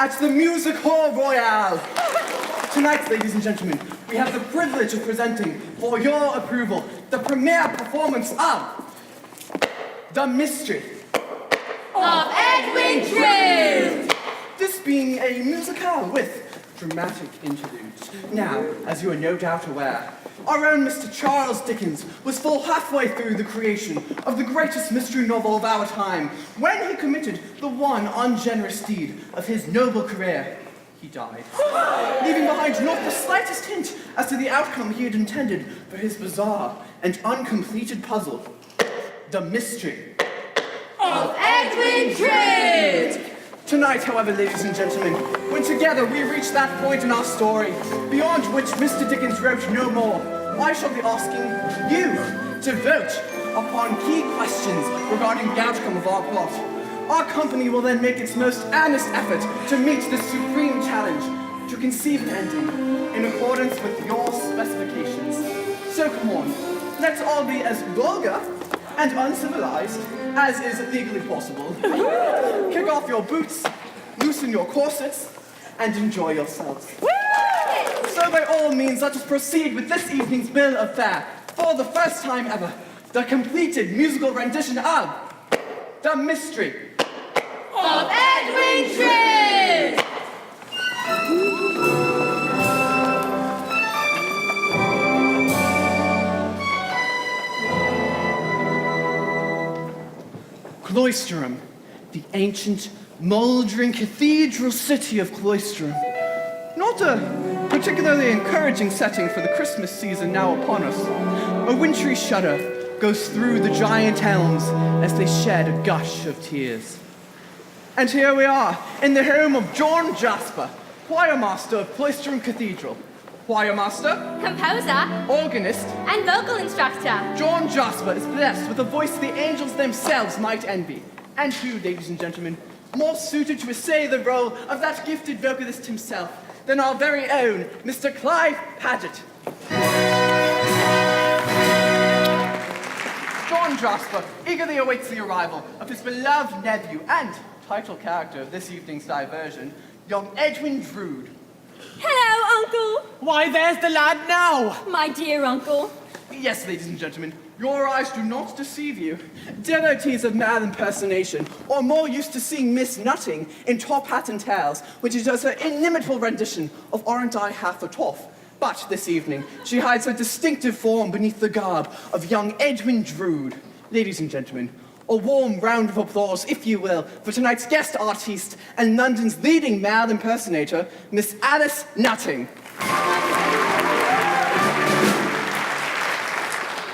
At the Music Hall Royale. Tonight, ladies and gentlemen, we have the privilege of presenting, for your approval, the premiere performance of The Mystery of EdwinDrood. This being a musicale with dramatic interludes. Now, as you are no doubt aware, our own Mr. Charles Dickens was full halfway through the creation of the greatest mystery novel of our time when he committed the one ungenerous deed of his noble career. He died, leaving behind not the slightest hint as to the outcome he had intended for his bizarre and uncompleted puzzle, The Mystery of EdwinDrood. Tonight, however, ladies and gentlemen, when together we reach that point in our story, beyond which Mr. Dickens wrote no more, I shall be asking you to vote upon key questions regarding the outcome of our plot. Our company will then make its most earnest effort to meet this supreme challenge, to conceive an ending in accordance with your specifications. So come on, let's all be as vulgar and uncivilized as is legally possible. Kick off your boots, loosen your corsets, and enjoy yourselves. So by all means, let us proceed with this evening's bill of fare. For the first time ever, the completed musical rendition of The Mystery Of Edwin Drood! Cloisterham, the ancient, mouldering cathedral city of Cloisterham. Not a particularly encouraging setting for the Christmas season now upon us. A wintry shudder goes through the giant elms as they shed a gush of tears. And here we are, in the home of John Jasper, choir master of Cloisterham Cathedral. Choir master, Composer organist, and vocal instructor. John Jasper is blessed with a voice the angels themselves might envy. And who, ladies and gentlemen, more suited to essay the role of that gifted vocalist himself than our very own Mr. Clive Paget. John Jasper eagerly awaits the arrival of his beloved nephew and title character of this evening's diversion, young Edwin Drood. Hello, Uncle. Why, there's the lad now. My dear Uncle. Yes, ladies and gentlemen, your eyes do not deceive you. Devotees of mad impersonation are more used to seeing Miss Nutting in Top Hat and Tails, which is her inimitable rendition of Aren't I Half a Toff. But this evening, she hides her distinctive form beneath the garb of young Edwin Drood. Ladies and gentlemen, a warm round of applause, if you will, for tonight's guest artiste and London's leading male impersonator, Miss Alice Nutting.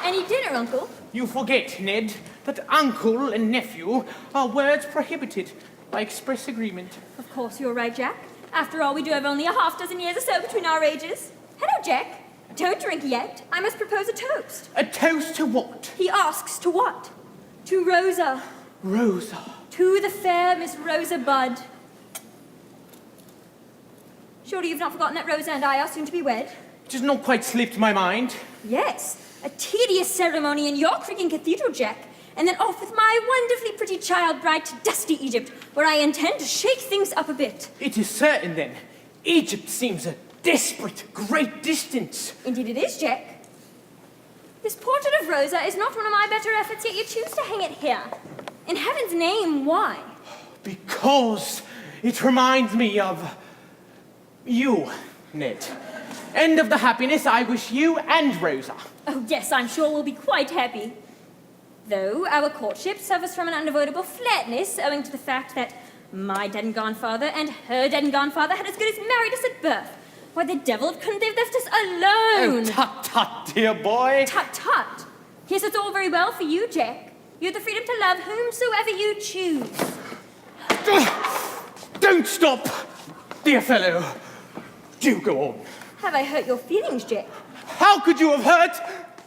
Any dinner, Uncle? You forget, Ned, that uncle and nephew are words prohibited by express agreement. Of course you're right, Jack. After all, we do have only a half dozen years or so between our ages. Hello, Jack. Don't drink yet. I must propose a toast. A toast to what? He asks, to what? To Rosa. Rosa. To the fair Miss Rosa Budd. Surely you've not forgotten that Rosa and I are soon to be wed? It has not quite slipped my mind. Yes, a tedious ceremony in York freaking Cathedral, Jack. And then off with my wonderfully pretty child bride to dusty Egypt, where I intend to shake things up a bit. It is certain, then. Egypt seems a desperate, great distance. Indeed it is, Jack. This portrait of Rosa is not one of my better efforts, yet you choose to hang it here. In heaven's name, why? Because it reminds me of you, Ned. And of the happiness I wish you and Rosa. Oh, yes, I'm sure we'll be quite happy. Though our courtship suffers from an unavoidable flatness owing to the fact that my dead and gone father and her dead and gone father had as good as married us at birth. Why the devil couldn't they have left us alone? Oh, tut-tut, dear boy. Tut-tut. Yes, it's all very well for you, Jack. You have the freedom to love whomsoever you choose. Don't stop, dear fellow. Do go on. Have I hurt your feelings, Jack? How could you have hurt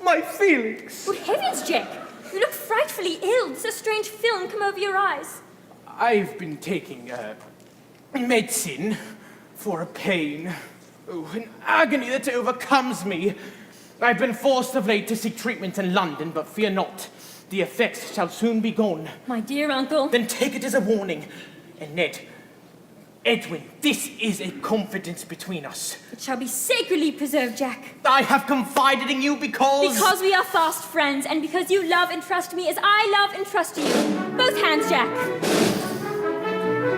my feelings? Good heavens, Jack. You look frightfully ill. There's a strange film come over your eyes. I've been taking medicine for a pain. Oh, an agony that overcomes me. I've been forced of late to seek treatment in London, but fear not. The effects shall soon be gone. My dear uncle. Then take it as a warning. And Ned, Edwin, this is a confidence between us. It shall be sacredly preserved, Jack. I have confided in you because... Because we are fast friends, and because you love and trust me as I love and trust you. Both hands, Jack.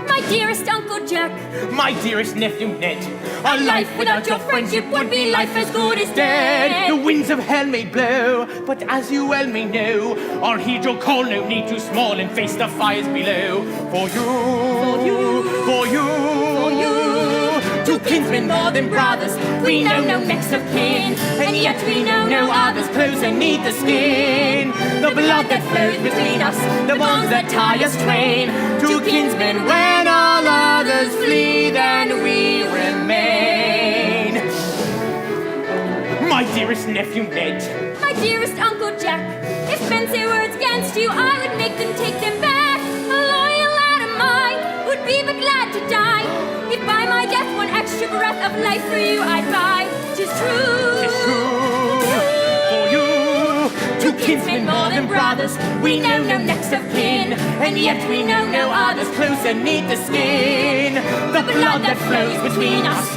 My dearest Uncle Jack. My dearest nephew Ned. A life without your friendship would be life as good as dead. The winds of hell may blow, but as you well may know, our heed your call, no need to small and face the fires below. For you, for you, for you. two kinsmen more than brothers, We know no next of kin, and yet we know no others closer need the skin. The blood that flows between us, the bonds that tie us twain. Two kinsmen, when all others flee, then we remain. My dearest nephew Ned. My dearest Uncle Jack. If men say words against you, I would make them take them back. A loyal lad of mine would be but glad to die. If by my death one extra breath of life for you I'd buy. 'Tis true. 'Tis true. For you, two kinsmen more than brothers. We know no next of kin, and yet we know no others closer neath the skin. The blood that flows between us,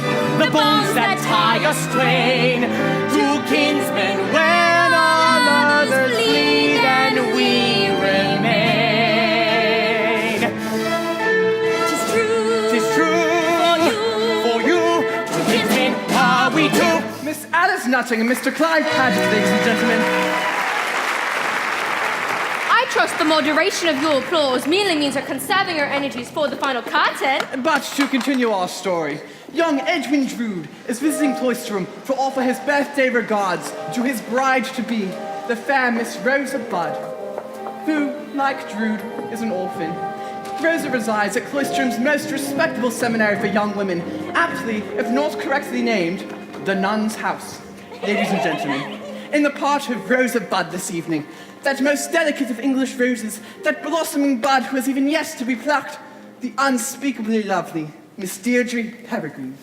the bonds that tie us twain. Two kinsmen when all others bleed and we remain. 'Tis true, for you, two kinsmen are we two. Miss Alice Nutting and Mr. Clive Paget, ladies and gentlemen. I trust the moderation of your applause merely means we're conserving our energies for the final curtain. But to continue our story, young Edwin Drood is visiting Cloisterham to offer his birthday regards to his bride-to-be, the fair Miss Rosa Budd, who, like Drood, is an orphan. Rosa resides at Cloisterham's most respectable seminary for young women, aptly, if not correctly named, the Nun's House. Ladies and gentlemen, in the part of Rosa Budd this evening, that most delicate of English roses, that blossoming bud who has even yet to be plucked, the unspeakably lovely Miss Deirdre Peregrine.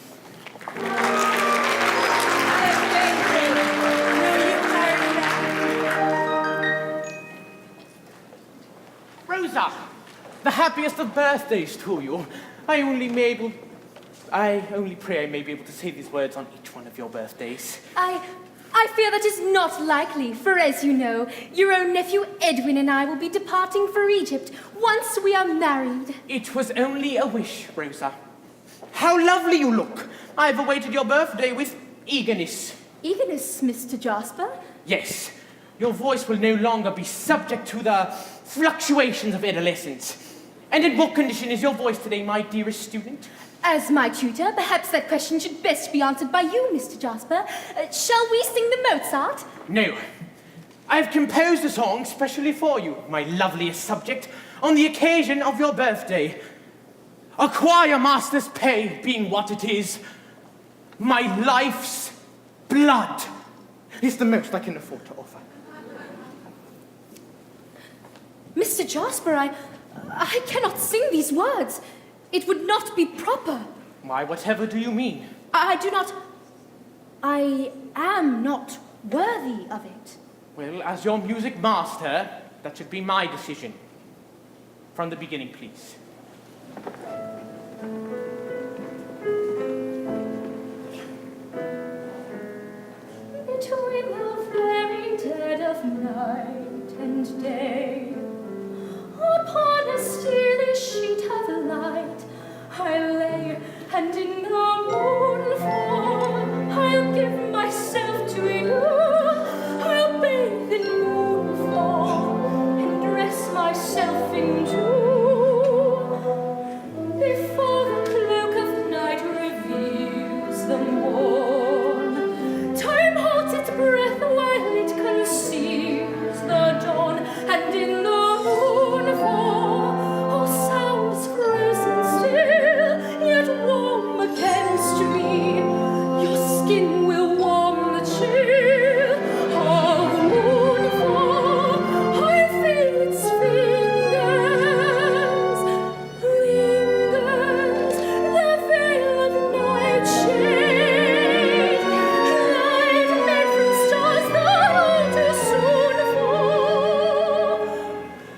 Rosa, the happiest of birthdays to you. I only pray I may be able to say these words on each one of your birthdays. I fear that is not likely, for as you know, your own nephew Edwin and I will be departing for Egypt once we are married. It was only a wish, Rosa. How lovely you look. I've awaited your birthday with eagerness. Eagerness, Mr. Jasper? Yes, your voice will no longer be subject to the fluctuations of adolescence. And in what condition is your voice today, my dearest student? As my tutor, perhaps that question should best be answered by you, Mr. Jasper. Shall we sing the Mozart? No. I've composed a song specially for you, my loveliest subject, on the occasion of your birthday. A choir master's pay being what it is, my life's blood is the most I can afford to offer. Mr. Jasper, I cannot sing these words. It would not be proper. Why, whatever do you mean? I am not worthy of it. Well, as your music master, that should be my decision. From the beginning, please. Between the very dead of night and day, upon a steely sheet of light, I lay, and in the moonfall, I'll give myself to you. I'll bathe in moonfall and dress myself in dew. Before the cloak of night reveals the morn, time holds its breath while it conceals the dawn, and in the moonfall, all sounds frozen still, yet warm against me. Your skin will warm the chill of moonfall. I feel its fingers, lingers, the veil of night shade, light made from stars that all too soon fall.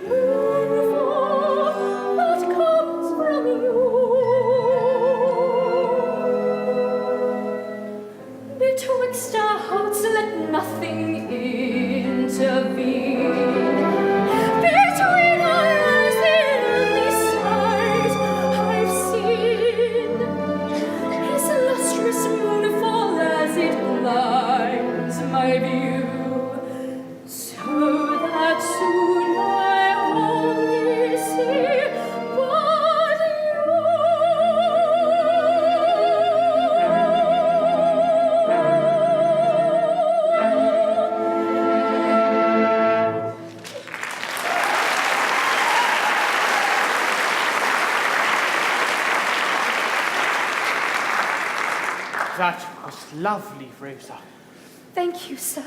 Moonfall that comes from you. Betwixt our hearts let nothing intervene. Between our eyes the only sight I've seen is lustrous moonfall as it blinds my view, so that soon I only see but That was lovely, Rosa. Thank you, sir.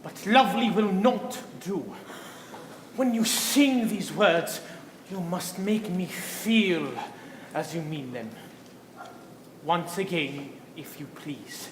But lovely will not do. When you sing these words, you must make me feel as you mean them. Once again, if you please.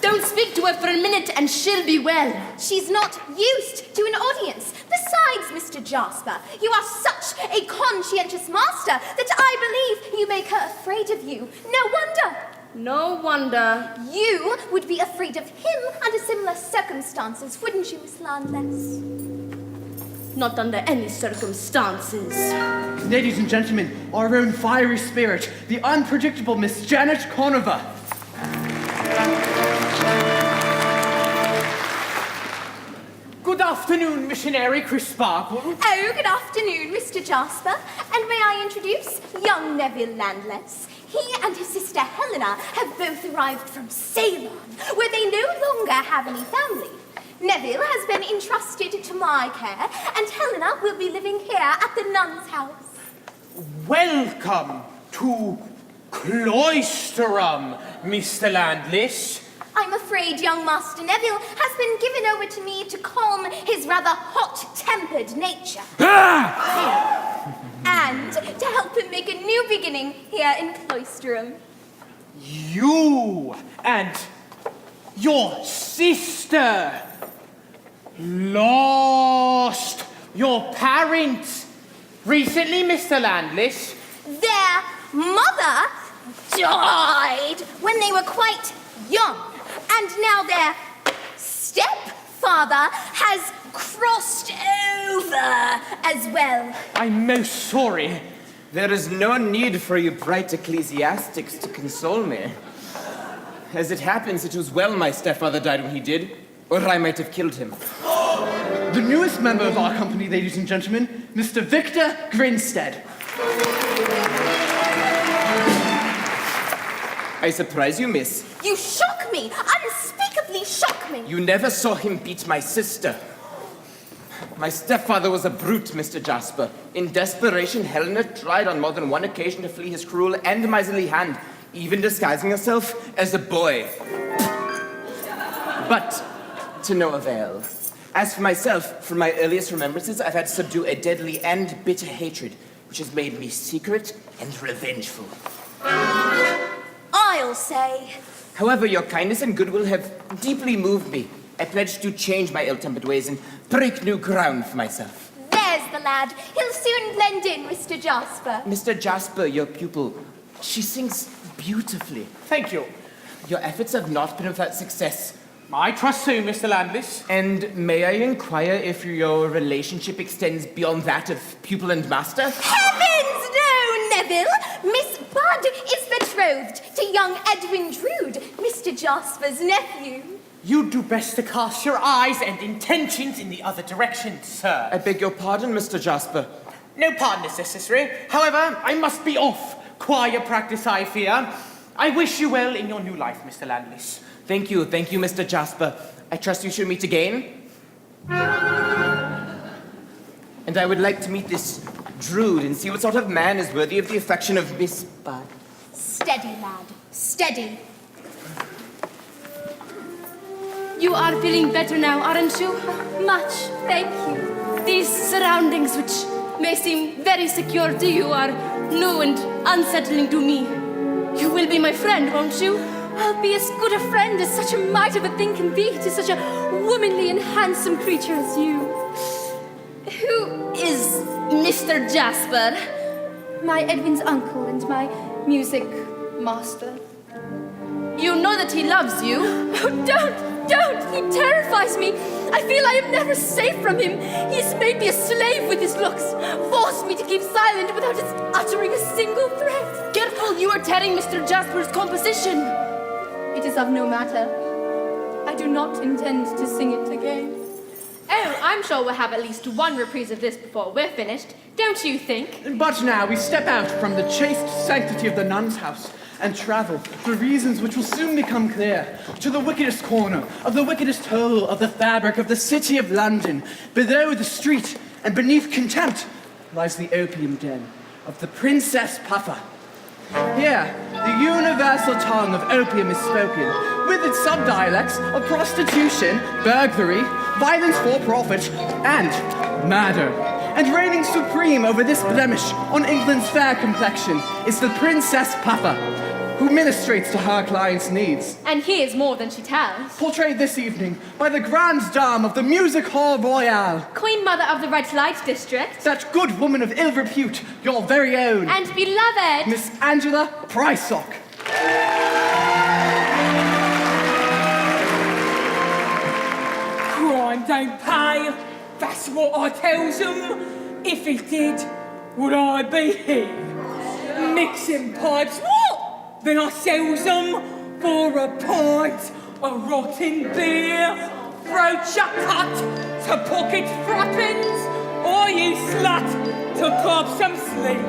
Don't speak to her for a minute and she'll be well. She's not used to an audience. Besides, Mr. Jasper, you are such a conscientious master that I believe you make her afraid of you. No wonder. No wonder. You would be afraid of him under similar circumstances, wouldn't you, Miss Landless? Not under any circumstances. Ladies and gentlemen, our own fiery spirit, the unpredictable Miss Janet Conover. Good afternoon, missionary Chris Sparkle. Oh, good afternoon, Mr. Jasper. And may I introduce young Neville Landless. He and his sister Helena have both arrived from Ceylon, where they no longer have any family. Neville has been entrusted to my care, and Helena will be living here at the nun's house. Welcome to Cloisterum, Mr. Landless. I'm afraid young Master Neville has been given over to me to calm his rather hot-tempered nature. And to help him make a new beginning here in Cloisterum. You and your sister lost your parents recently, Mr. Landless. Their mother died when they were quite young. And now their stepfather has crossed over as well. I'm most sorry. There is no need for you bright ecclesiastics to console me. As it happens, it was well my stepfather died when he did, or I might have killed him. The newest member of our company, ladies and gentlemen, Mr. Victor Grinstead. I surprise you, miss. You shock me! Unspeakably shock me! You never saw him beat my sister. My stepfather was a brute, Mr. Jasper. In desperation, Helena tried on more than one occasion to flee his cruel and miserly hand, even disguising herself as a boy. But to no avail. As for myself, from my earliest remembrances, I've had to subdue a deadly and bitter hatred, which has made me secret and revengeful. I'll say. However, your kindness and goodwill have deeply moved me. I pledge to change my ill-tempered ways and break new ground for myself. There's the lad. He'll soon blend in, Mr. Jasper. Mr. Jasper, your pupil, she sings beautifully. Thank you. Your efforts have not been without success. I trust so, Mr. Landless. And may I inquire if your relationship extends beyond that of pupil and master? Heavens, no, Neville! Miss Budd is betrothed to young Edwin Drood, Mr. Jasper's nephew. You do best to cast your eyes and intentions in the other direction, sir. I beg your pardon, Mr. Jasper. No pardon is necessary. However, I must be off. Choir practice, I fear. I wish you well in your new life, Mr. Landless. Thank you, Mr. Jasper. I trust you shall meet again. And I would like to meet this Drood and see what sort of man is worthy of the affection of Miss Budd. Steady, lad, steady. You are feeling better now, aren't you? Much, thank you. These surroundings, which may seem very secure to you, are new and unsettling to me. You will be my friend, won't you? I'll be as good a friend as such a mite of a thing can be to such a womanly and handsome creature as you. Who is Mr. Jasper? My Edwin's uncle and my music master. You know that he loves you. Oh, don't! He terrifies me. I feel I am never safe from him. He's made me a slave with his looks, forced me to keep silent without his uttering a single threat. Careful, you are tearing Mr. Jasper's composition. It is of no matter. I do not intend to sing it again. Oh, I'm sure we'll have at least one reprise of this before we're finished. Don't you think? But now we step out from the chaste sanctity of the nun's house and travel, for reasons which will soon become clear, to the wickedest corner of the wickedest hole of the fabric of the city of London. Below the street and beneath contempt lies the opium den of the Princess Puffer. Here, the universal tongue of opium is spoken, with its subdialects of prostitution, burglary, violence for profit, and murder. And reigning supreme over this blemish on England's fair complexion is the Princess Puffer. who ministrates to her clients' needs. And hears more than she tells. Portrayed this evening by the Grande Dame of the Music Hall Royale. Queen Mother of the Red Light District. That good woman of ill repute, your very own. And beloved. Miss Angela Prysock. Crime don't pay, that's what I tells them. If it did, would I be here? Mixing pipes, what? Then I sells them for a pint of rotten beer. Throat your cut to pocket threepence, or you slut to cop some sleep.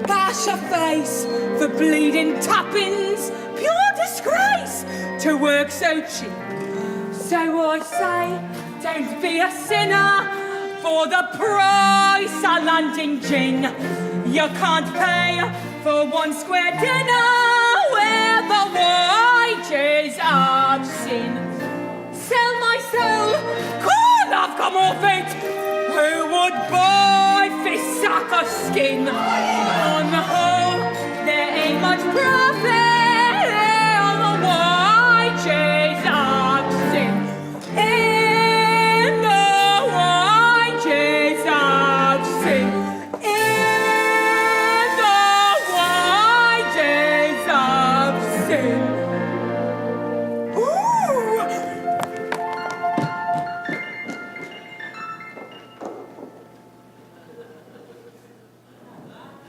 Bash your face for bleeding tuppence, pure disgrace to work so cheap. So I say, don't be a sinner for the price of London gin. You can't pay for one square dinner where the wages of sin. Sell my soul, cool, I've come off it. Who would buy this sack of skin? On the whole, there ain't much profit on the wages of sin. In the wages of sin. In the wages of sin. Ooh!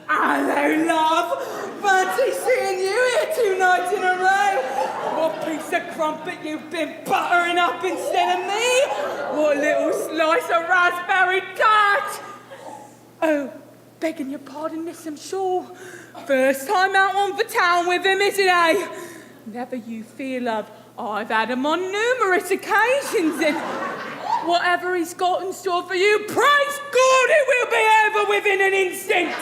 Hello, love. Fancy seeing you here 2 nights in a row. What piece of crumpet you've been buttering up instead of me? What little slice of raspberry tart? Oh, begging your pardon, miss, I'm sure. First time out on the town with him, isn't it? Never you fear, love. I've had him on numerous occasions, and whatever he's got in store for you, praise God, it will be over within an instant.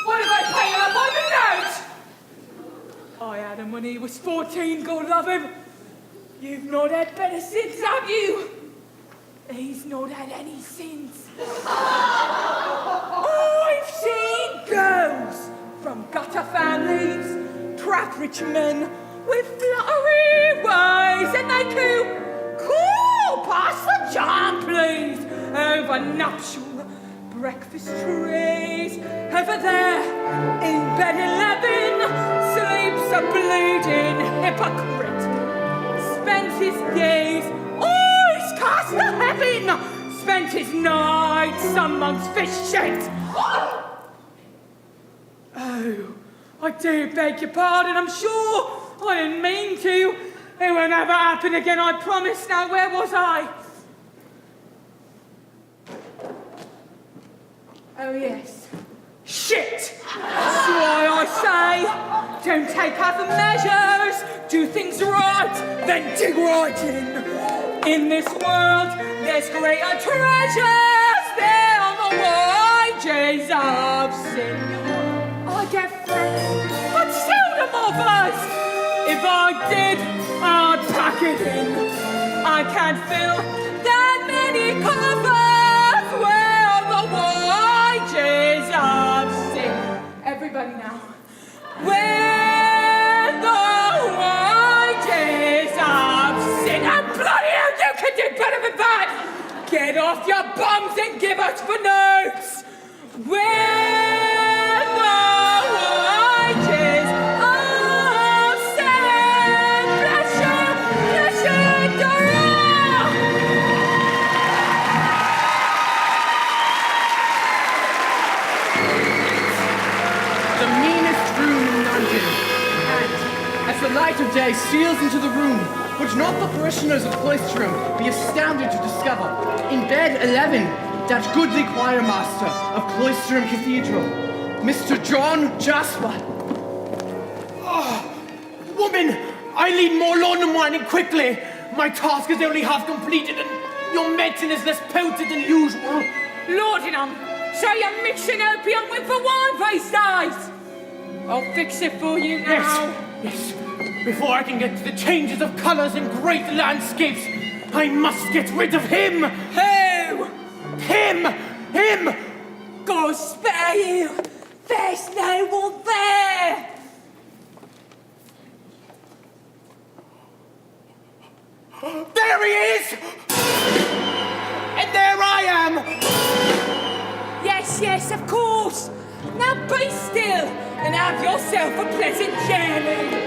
What have I paid him by the note? I had him when he was 14, God love him. You've not had better since, have you? He's not had any since. I've seen girls from gutter families, trap rich men with fluttery ways, and they coo, pass the jam, please, over nuptial breakfast trees. Over there, in bed 11, sleeps a bleeding hypocrite. Spent his days, he's cast to heaven, spent his nights amongst fish shit. Oh, I do beg your pardon, I'm sure. I didn't mean to. It will never happen again, I promise. Now, where was I? Oh, yes. Shit! That's why I say, don't take half measures, do things right, then dig right in. In this world, there's greater treasures there on the wages of sin. I get friends, but seldom offers. If I did, I'd pack it in. I can't fill that many coffers where on the wages of sin. Everybody now. Where the wages of sin. And bloody hell, you can do better than that. Get off your bums and give us the notes. Where the wages of sin. Bless you, Dora. The meanest room in London. And as the light of day steals into the room, would not the parishioners of Cloisterham be astounded to discover, in bed 11, that goodly choir master of Cloisterham Cathedral, Mr. John Jasper. Oh, woman, I need more London wine and quickly. My task is only half completed and your medicine is less potent than usual. Laudanum, so you're mixing opium with the wine these days. I'll fix it for you now. Yes. Before I can get to the changes of colors in great landscapes, I must get rid of him! Who? Him! God spare you! There's no one there! There he is! And there I am! Yes, of course! Now be still and have yourself a pleasant journey!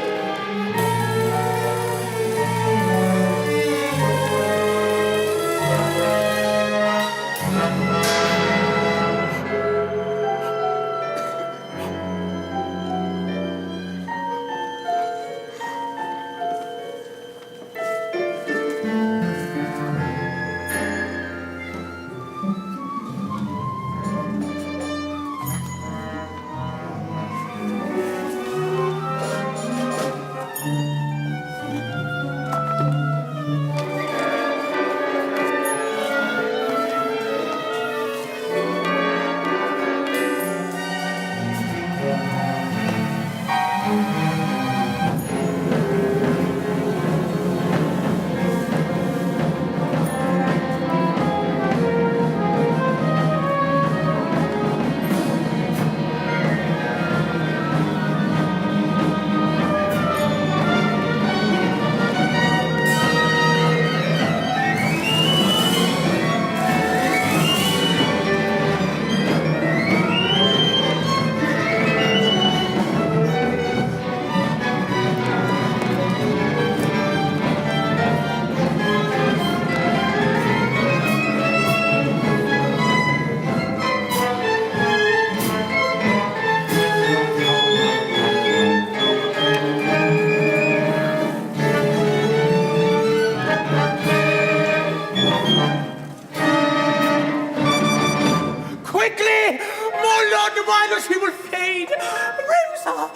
He will fade! Rosa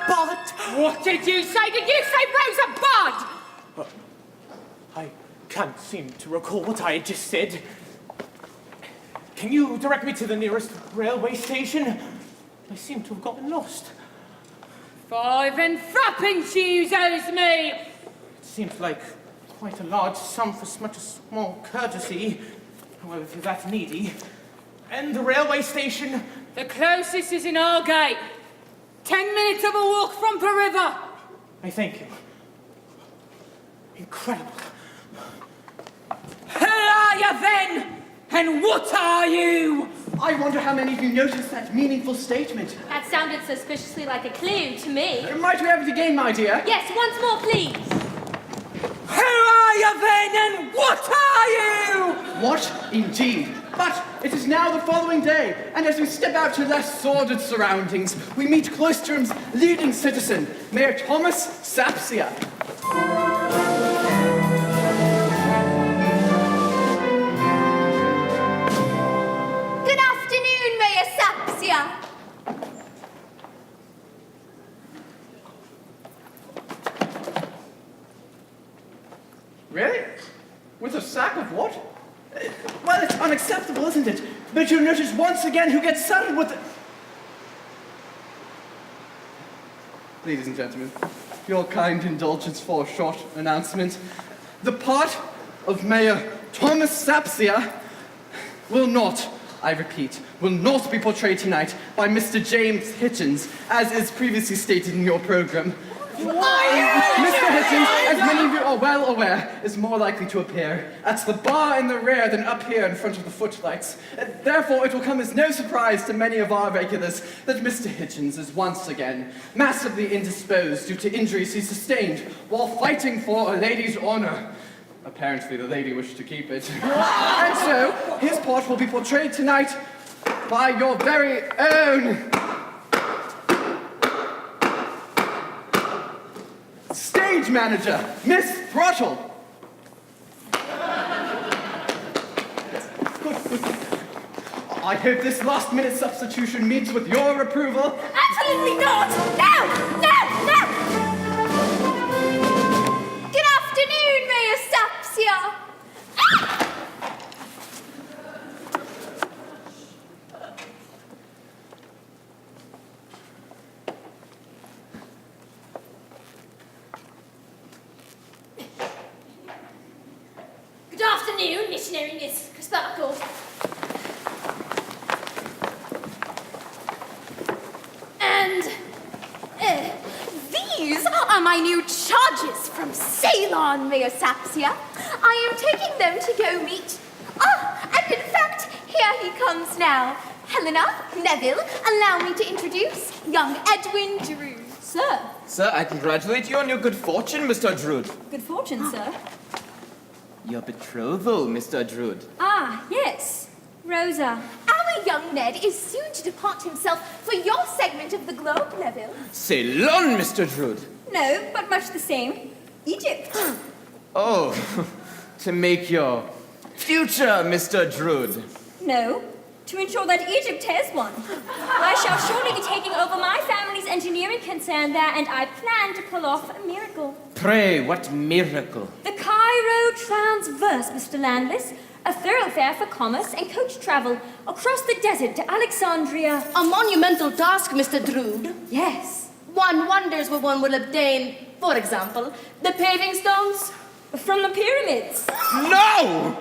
Bud! What did you say? Did you say Rosa Bud? I can't seem to recall what I had just said. Can you direct me to the nearest railway station? I seem to have gotten lost. 5 and threepence you owes me! It seems like quite a large sum for such a small courtesy. However, if you're that needy. And the railway station? The closest is in Aldgate. 10 minutes of a walk from the river. I thank you. Incredible. Who are you then? And what are you? I wonder how many of you noticed that meaningful statement. That sounded suspiciously like a clue to me. Might we have it again, my dear? Yes, once more, please. Who are you then? And what are you? What indeed? But it is now the following day, and as we step out to less sordid surroundings, we meet Cloisterham's leading citizen, Mayor Thomas Sapsia. Good afternoon, Mayor Sapsia. Really? With a sack of what? Well, it's unacceptable, isn't it? But you'll notice once again who gets saddled with the... Ladies and gentlemen, your kind indulgence for a short announcement. The part of Mayor Thomas Sapsia will not, I repeat, will not be portrayed tonight by Mr. James Hitchens, as is previously stated in your program. Mr. Hitchens, as many of you are well aware, is more likely to appear at the bar in the rear than up here in front of the footlights. Therefore, it will come as no surprise to many of our regulars that Mr. Hitchens is once again massively indisposed due to injuries he sustained while fighting for a lady's honor. Apparently, the lady wished to keep it. And so, his part will be portrayed tonight by your very own stage manager, Miss Throttle. Good. I hope this last-minute substitution meets with your approval. Absolutely not! No! Good afternoon, Mayor Sapsia. my new charges from Ceylon, Meosapsia. I am taking them to go meet... and in fact, here he comes now. Helena, Neville, allow me to introduce young Edwin Drood. Sir. Sir, I congratulate you on your good fortune, Mr. Drood. Good fortune, sir. Your betrothal, Mr. Drood. Ah, yes. Rosa. Our young Ned is soon to depart himself for your segment of the globe, Neville. Ceylon, Mr. Drood. No, but much the same. Egypt. Oh, to make your future, Mr. Drood. No, to ensure that Egypt has one. I shall surely be taking over my family's engineering concern there, and I plan to pull off a miracle. Pray, what miracle? The Cairo Transverse, Mr. Landless. A thoroughfare for commerce and coach travel across the desert to Alexandria. A monumental task, Mr. Drood. Yes. One wonders where one will obtain, for example, the paving stones. From the pyramids. No!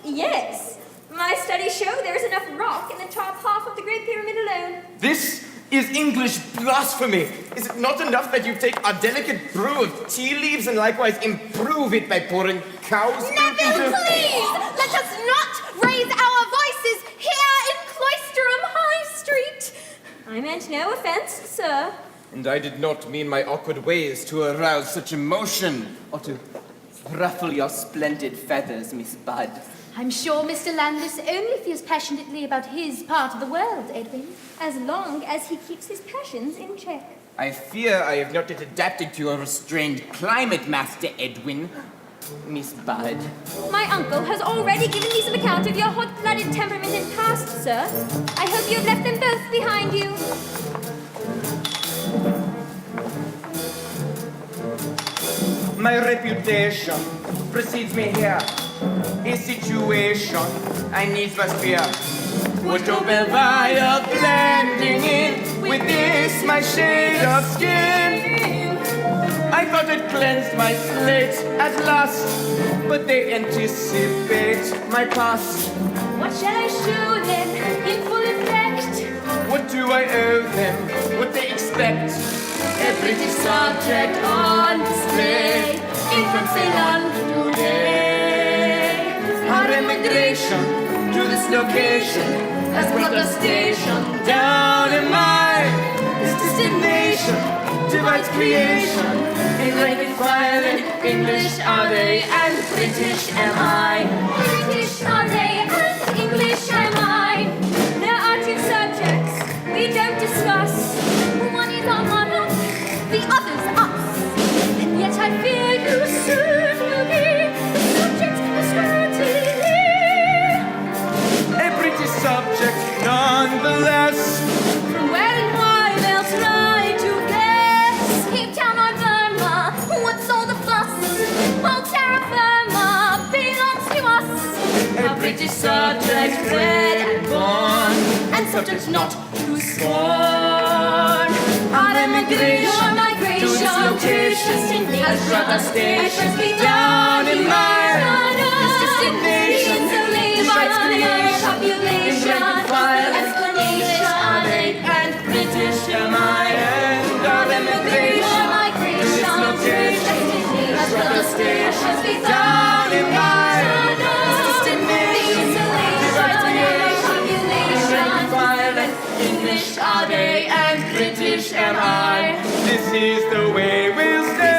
Yes. My studies show there is enough rock in the top half of the Great Pyramid alone. This is English blasphemy. Is it not enough that you take our delicate brew of tea leaves and likewise improve it by pouring cow's milk Neville, into... please! Let us not raise our voices here in Cloisterham High Street. I meant no offense, sir. And I did not mean my awkward ways to arouse such emotion, or to ruffle your splendid feathers, Miss Bud. I'm sure Mr. Landless only feels passionately about his part of the world, Edwin. As long as he keeps his passions in check. I fear I have not yet adapted to your restrained climate, Master Edwin. Miss Bud. My uncle has already given me some account of your hot-blooded temperament and past, sir. I hope you have left them both behind you. My reputation precedes me here. A situation I needs must fear. Would to Belvire blending in with this my shade of skin. I thought it cleansed my slate at last, but they anticipate my past. What shall I show them in full effect? What do I owe them? What they expect? A pretty subject on display in from Ceylon today. Our immigration to this location has brought us station down in mind. This destination divides creation in rank and file and English are they and British am I. British are they and English am I. There are two subjects we don't discuss. One is our monarch, the other's us. And yet I fear you soon will be the subject of scrutiny. A British subject nonetheless. From where and why they'll try to guess. Cape Town or Burma, what's all the fuss? Well, terra firma belongs to us. A British subject bred and born, And subject not to scorn. Our immigration to this location has brought us station be down in mind. This destination divides creation in rank and file. Explanation Are they and British am I? And our immigration to this location has brought us station down in mind. This destination divides creation in rank and file. English are they and British am I? This is the way we'll stay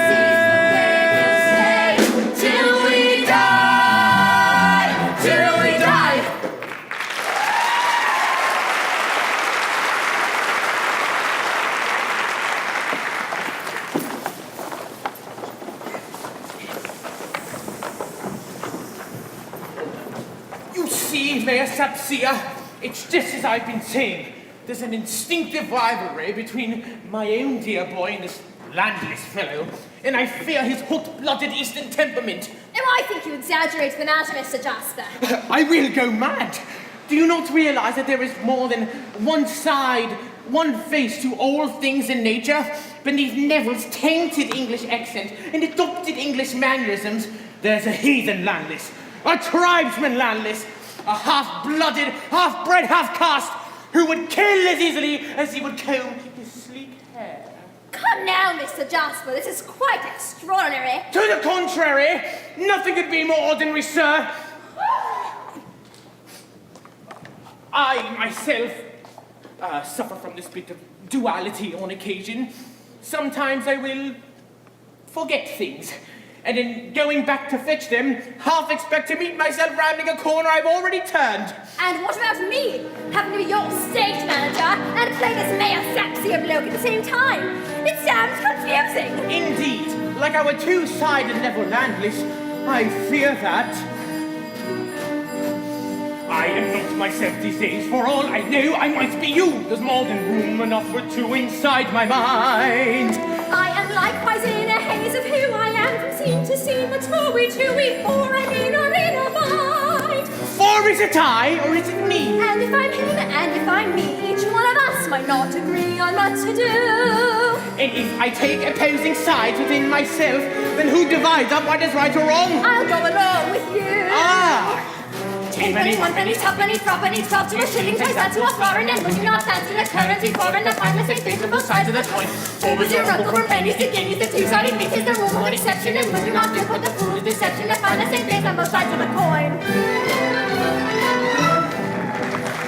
till we die, till we die. You see, Meosapsia, it's just as I've been saying. There's an instinctive rivalry between my own dear boy and this landless fellow, and I fear his hot-blooded Eastern temperament. No, I think you exaggerate the matter, Mr. Jasper. I will go mad. Do you not realize that there is more than one side, one face to all things in nature? Beneath Neville's tainted English accent and adopted English mannerisms, there's a heathen landless, a tribesman landless, a half-blooded, half-bred, half-caste, who would kill as easily as he would comb his sleek hair. Come now, Mr. Jasper, this is quite extraordinary. To the contrary, nothing could be more ordinary, sir. I myself suffer from this bit of duality on occasion. Sometimes I will forget things, and in going back to fetch them, half expect to meet myself rounding a corner I've already turned. And what about me? Having to be your stage manager and playing as Mayor Sapsia bloke at the same time? It sounds confusing. Indeed, like our two-sided Neville Landless, I fear that I am not myself these days. For all I know, I might be you. There's more than room enough for two inside my mind. I am likewise in a haze of who I am from scene to scene. What's more, we two, we four, I mean, are in a bind. For is it I, or is it me? And if I'm him, and if I'm me, each one of us might not agree on what to do. And if I take opposing sides within myself, then who divides up what is right or wrong? I'll go along with you. Ah! Ten pennies, one penny, two pennies, 12 pennies, 12 to a shilling, twice that to a florin, and would you not fancy the currency foreign, the finest and faithful sides of the coin? Over your uncle from pennies to guineas, the two-sided meat is the rule of exception, and would you not give with the fool's deception, the finest and faithful on both sides of the coin?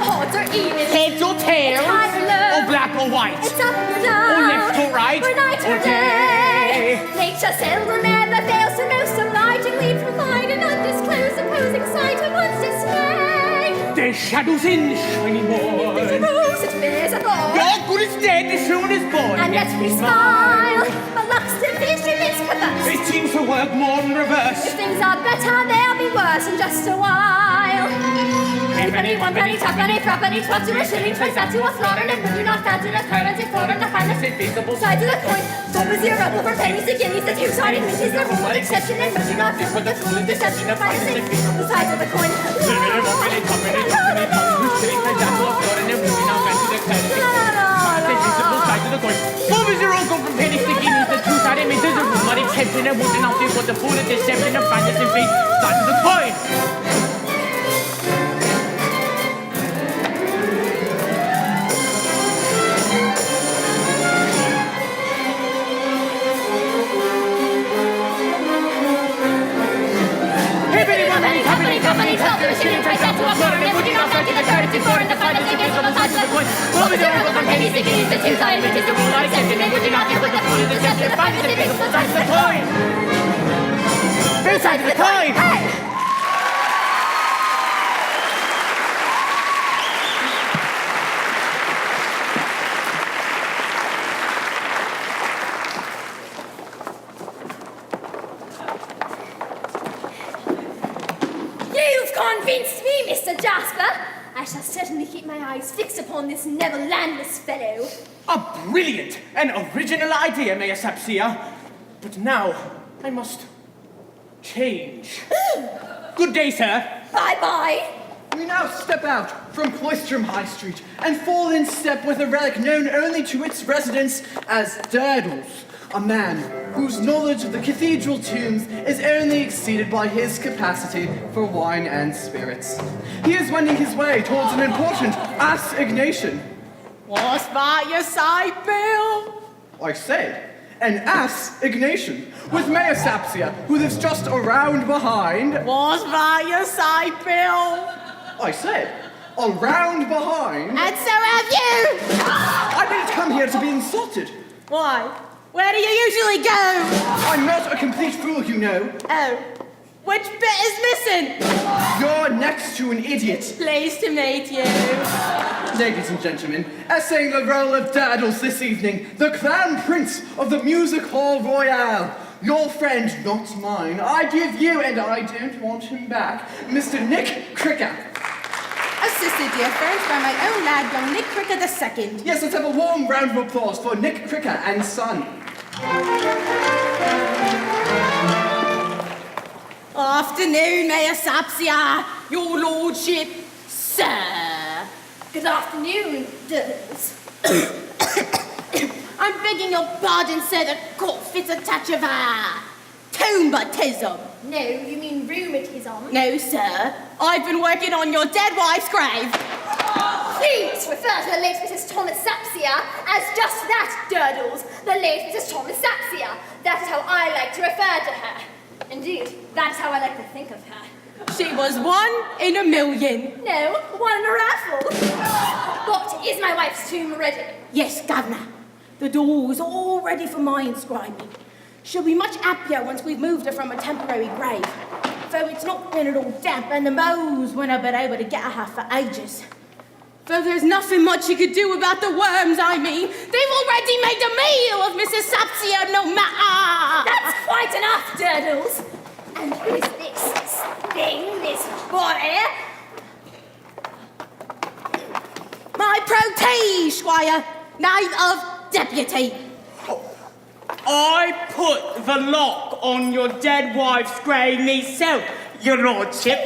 Odds or even, Heads or tails? it's high or low, Or black or white? it's up or down, Or left or right? or night or day. Nature seldom ever fails to know some light and lead from light and undisclosed opposing sight of one's dismay. There's shadows in the shiny morn. There's a rose that bears a thorn, Your good is dead as soon as born. and yet we smile. But luck's division is perverse. It seems to work more in reverse. If things are better, they'll be worse in just a while. Penny, one penny, two penny, 3 penny, 12 to a shilling, twice that to a florin, and would you not fancy the currency foreign, the finest and feasible sides of the coin? Over zero, over pennies to guineas, the two-sided mint is the rule of exception, and would you not fit with the fool of deception, the finest and feasible sides of the coin? Over zero, go from pennies to guineas, the two-sided mint is the rule of exception, and would you not fit with the fool of deception, the finest and feasible sides of the coin? Company, 12 to a shilling, twice that to a florin, and would you not fancy the currency foreign, the finest and feasible sides of the coin? Over zero, go from pennies to guineas, the two-sided mint is the rule of exception, and would you not fit with the fool of deception, the finest and feasible sides of the coin? Both sides of the coin! Hey! You've convinced me, Mr. Jasper. I shall certainly keep my eyes fixed upon this Neville Landless fellow. A brilliant and original idea, Mayor Sapsia. But now I must change. Good day, sir. Bye-bye. We now step out from Cloistrom High Street and fall in step with a relic known only to its residents as Durdles, a man whose knowledge of the cathedral tombs is only exceeded by his capacity for wine and spirits. He is wending his way towards an important assignation. What's that you say, Bill? I said, an assignation with Mayor Sapsia, who lives just around behind. What's that you say, Bill? I said, around behind. And so have you! I didn't come here to be insulted. Why? Where do you usually go? I'm not a complete fool, you know. Oh, which bit is missing? You're next to an idiot. Pleased to meet you. Ladies and gentlemen, essaying the role of Daddles this evening, the clown prince of the Music Hall Royale. Your friend, not mine. I give you, and I don't want him back, Mr. Nick Cricker. Assisted, dear friends, by my own lad, young Nick Cricker II. Yes, let's have a warm round of applause for Nick Cricker and son. Afternoon, Mayor Sapsia, your lordship, sir. Good afternoon, Durdles. I'm begging your pardon, sir, the court fits a touch of rheumatism. No, you mean rheumatism? No, sir, I've been working on your dead wife's grave. Please refer to the late Mrs. Thomas Sapsia as just that, Durdles. The late Mrs. Thomas Sapsia. That is how I like to refer to her. Indeed, that is how I like to think of her. She was 1 in a million. No, 1 in a raffle. But is my wife's tomb ready? Yes, Governor. The door's all ready for my inscribing. She'll be much happier once we've moved her from a temporary grave. Though it's not been at all damp and the moles won't have been able to get at her for ages. Though there's nothing much you could do about the worms, I mean. They've already made a meal of Mrs. Sapsia, no matter. That's quite enough, Durdles. And who is this thing, this body? My protege, Squire. Name of deputy. I put the lock on your dead wife's grave myself, your lordship.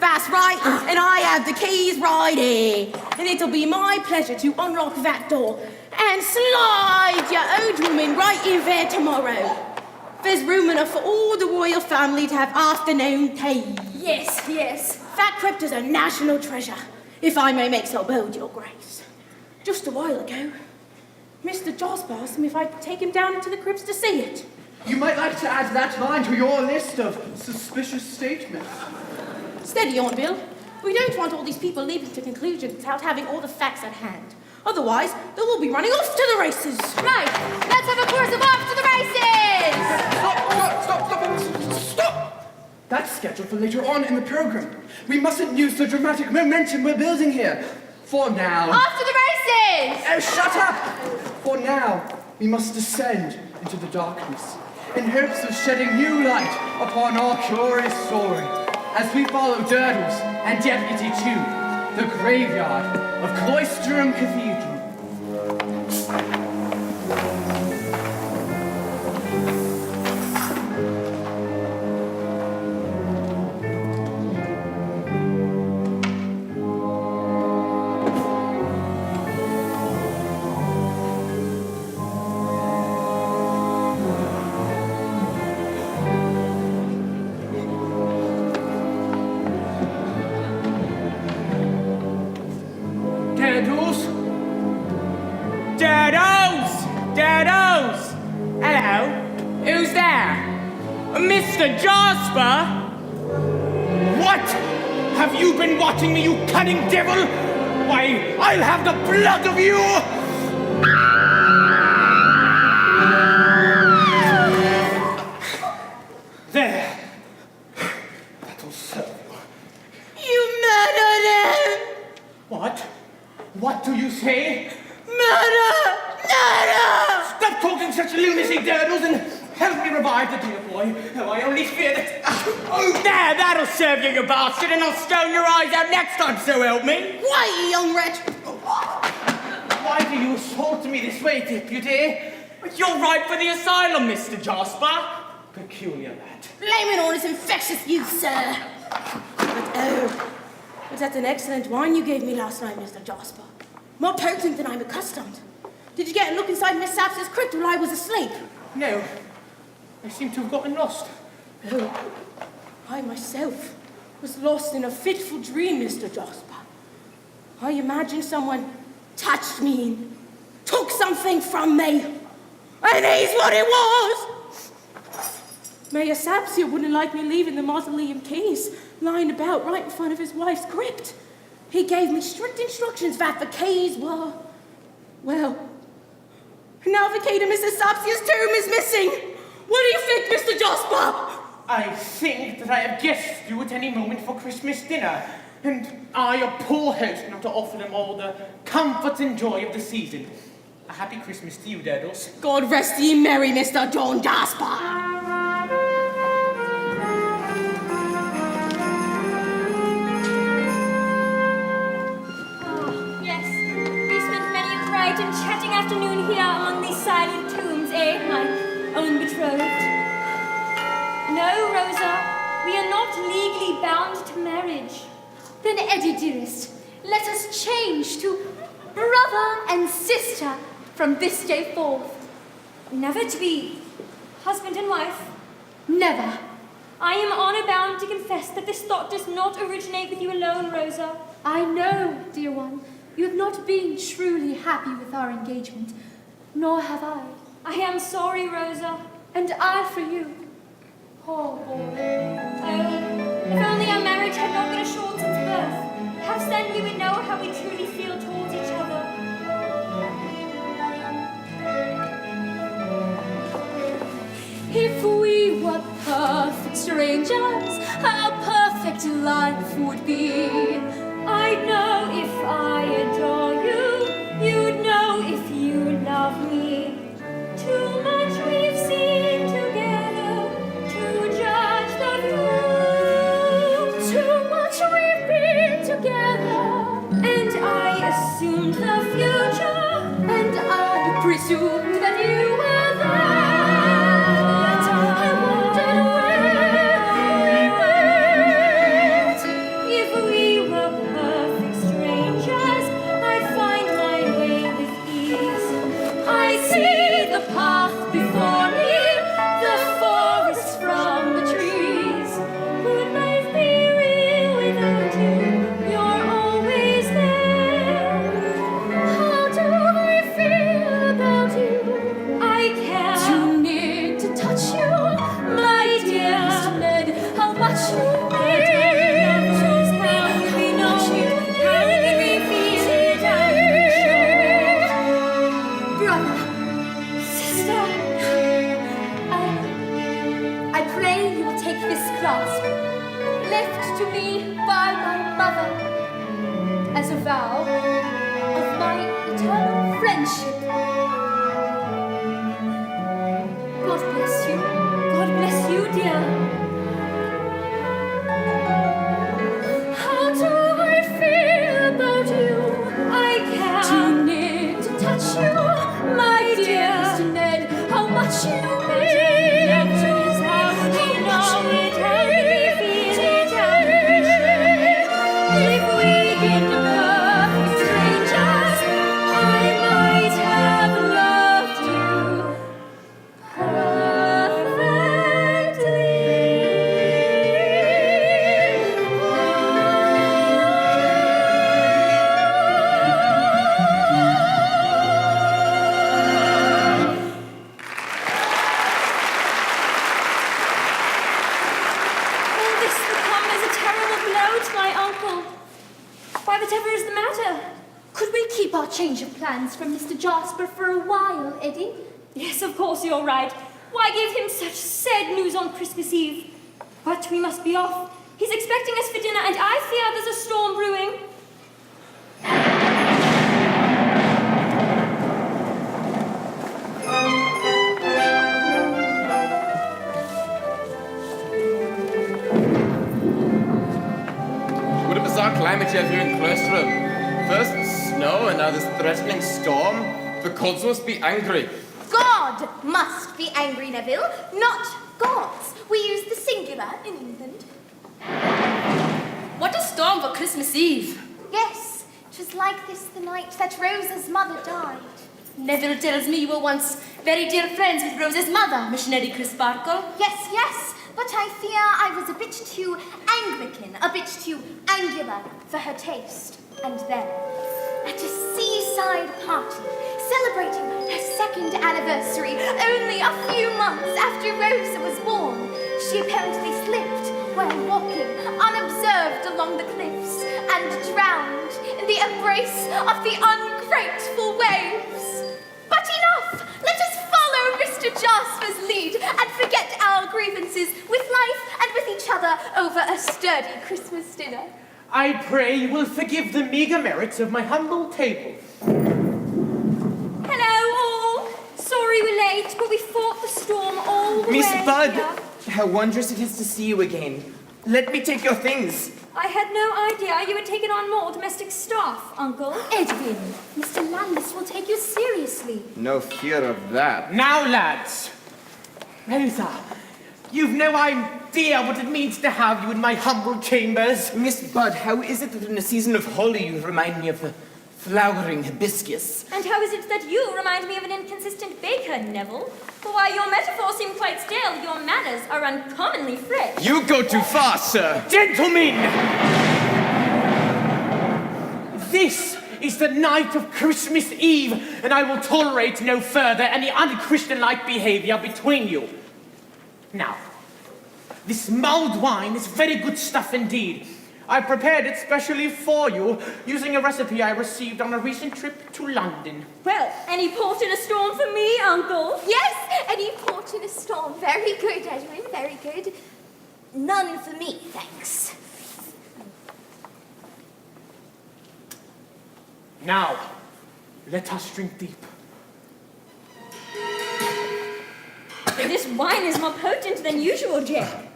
That's right, and I have the keys right here. And it'll be my pleasure to unlock that door and slide your old woman right in there tomorrow. There's room enough for all the royal family to have afternoon tea. Yes, yes. That crypt is a national treasure, if I may make so bold, your grace. Just a while ago, Mr. Jasper asked me if I'd take him down into the crypts to see it. You might like to add that line to your list of suspicious statements. Steady on, Bill. We don't want all these people leaping to conclusions without having all the facts at hand. Otherwise, they'll all be running off to the races. Right, let's have a course of off to the races! Stop! That's scheduled for later on in the program. We mustn't use the dramatic momentum we're building here. For now... Off to the races! Oh, shut up! For now, we must descend into the darkness in hopes of shedding new light upon our curious story as we follow Durdles and Deputy 2, the graveyard of Cloisterham Cathedral. Dados! Hello? Who's there? Mr. Jasper? What? Have you been watching me, you cunning devil? Why, I'll have the blood of you! There. That'll serve you. You murdered him! What? What do you say? Murder! Murder! Stop talking such lunacy, Durdles, and help me revive the dear boy. Oh, I only fear that... Oh, there, that'll serve you, you bastard, and I'll stone your eyes out next time, so help me. Why, you young wretch? Why do you assault me this way, deputy? You're right for the asylum, Mr. Jasper. Peculiar lad. Blame it on his infectious youth, sir. But that's an excellent wine you gave me last night, Mr. Jasper. More potent than I'm accustomed. Did you get a look inside Miss Sapsia's crypt while I was asleep? No. I seem to have gotten lost. Oh, I myself was lost in a fitful dream, Mr. Jasper. I imagined someone touched me and took something from me. And he's what it was! Mayor Sapsia wouldn't like me leaving the mausoleum keys lying about right in front of his wife's crypt. He gave me strict instructions that the keys were, well, now the key to Mrs. Sapsia's tomb is missing. What do you think, Mr. Jasper? I think that I have guests due at any moment for Christmas dinner, and I, a poor host, not to offer them all the comfort and joy of the season. A happy Christmas to you, Durdles. God rest ye merry, Mr. John Jasper. And chatting afternoon here among these silent tombs, eh, my own betrothed? No, Rosa, we are not legally bound to marriage. Then, Eddie, dearest, let us change to brother and sister from this day forth. Never to be husband and wife? Never. I am honor bound to confess that this thought does not originate with you alone, Rosa. I know, dear one. You have not been truly happy with our engagement, nor have I. I am sorry, Rosa. And I for you. Poor boy. Oh, if only our marriage had not been assured since birth. Perhaps then you would know how we truly feel towards each other. If we were perfect strangers, how perfect life would be. I'd know if I adore you, you'd know if you love me. Too much we've seen together to judge the view. Too much we've been together, And I assumed the future, and I presumed that you were there. Yet I wondered where we went. if we were perfect strangers, I'd find my way with ease. I see the path before me, the forest from the trees. Could life be real without you? You're always there. How do I feel about you? I care. Too near to touch you, my dearest Ned. How much you mean to me. How could we know you? How could we feel it? How could we show it? Brother, Sister, I pray you will take this clasp, left to me by my mother, as a vow of my eternal friendship. God bless you. God bless you, dear. How do I feel about you? I care. Too near to touch you, my dearest Ned. How much you mean to me. How could we know it? How could we feel it? How could we show it? If we'd been perfect strangers, I might have loved you All this will come as a terrible blow to my uncle. Whatever is the matter? Could we keep our change of plans from Mr. Jasper for a while, Eddie? Yes, of course, you're right. Why give him such sad news on Christmas Eve? But we must be off. He's expecting us for dinner, and I fear there's a storm brewing. What a bizarre climate you have here in Cloisterham. First snow and now this threatening storm. The gods must be angry. God must be angry, Neville, not gods. We use the singular in England. What a storm for Christmas Eve. Yes, 'twas like this the night that Rosa's mother died. Neville tells me you were once very dear friends with Rose's mother, Missionary Crisparkle. Yes, but I fear I was a bit too Anglican, a bit too angular for her taste. And then, at a seaside party, celebrating her second anniversary only a few months after Rosa was born, she apparently slipped while walking unobserved along the cliffs and drowned in the embrace of the ungrateful waves. But enough! Let us follow Mr. Jasper's lead and forget our grievances with life and with each other over a sturdy Christmas dinner. I pray you will forgive the meager merits of my humble table. Hello, all. Sorry we're late, but we fought the storm all the Miss way Budd, here. how wondrous it is to see you again. Let me take your things. I had no idea you had taken on more domestic staff, Uncle. Edwin, Mr. Landis will take you seriously. No fear of that. Now, lads. Rosa, you've no idea what it means to have you in my humble chambers. Miss Budd, how is it that in a season of Holi you remind me of the flowering hibiscus? And how is it that you remind me of an inconsistent baker, Neville? For while your metaphors seem quite stale, your manners are uncommonly fresh. You go too far, sir. Gentlemen! This is the night of Christmas Eve, and I will tolerate no further any unchristian-like behavior between you. Now, this mulled wine is very good stuff indeed. I prepared it specially for you, using a recipe I received on a recent trip to London. Well, any port in a storm for me, Uncle? Yes, any port in a storm. Very good, Edwin, very good. None for me, thanks. Now, let us drink deep. This wine is more potent than usual, Jack.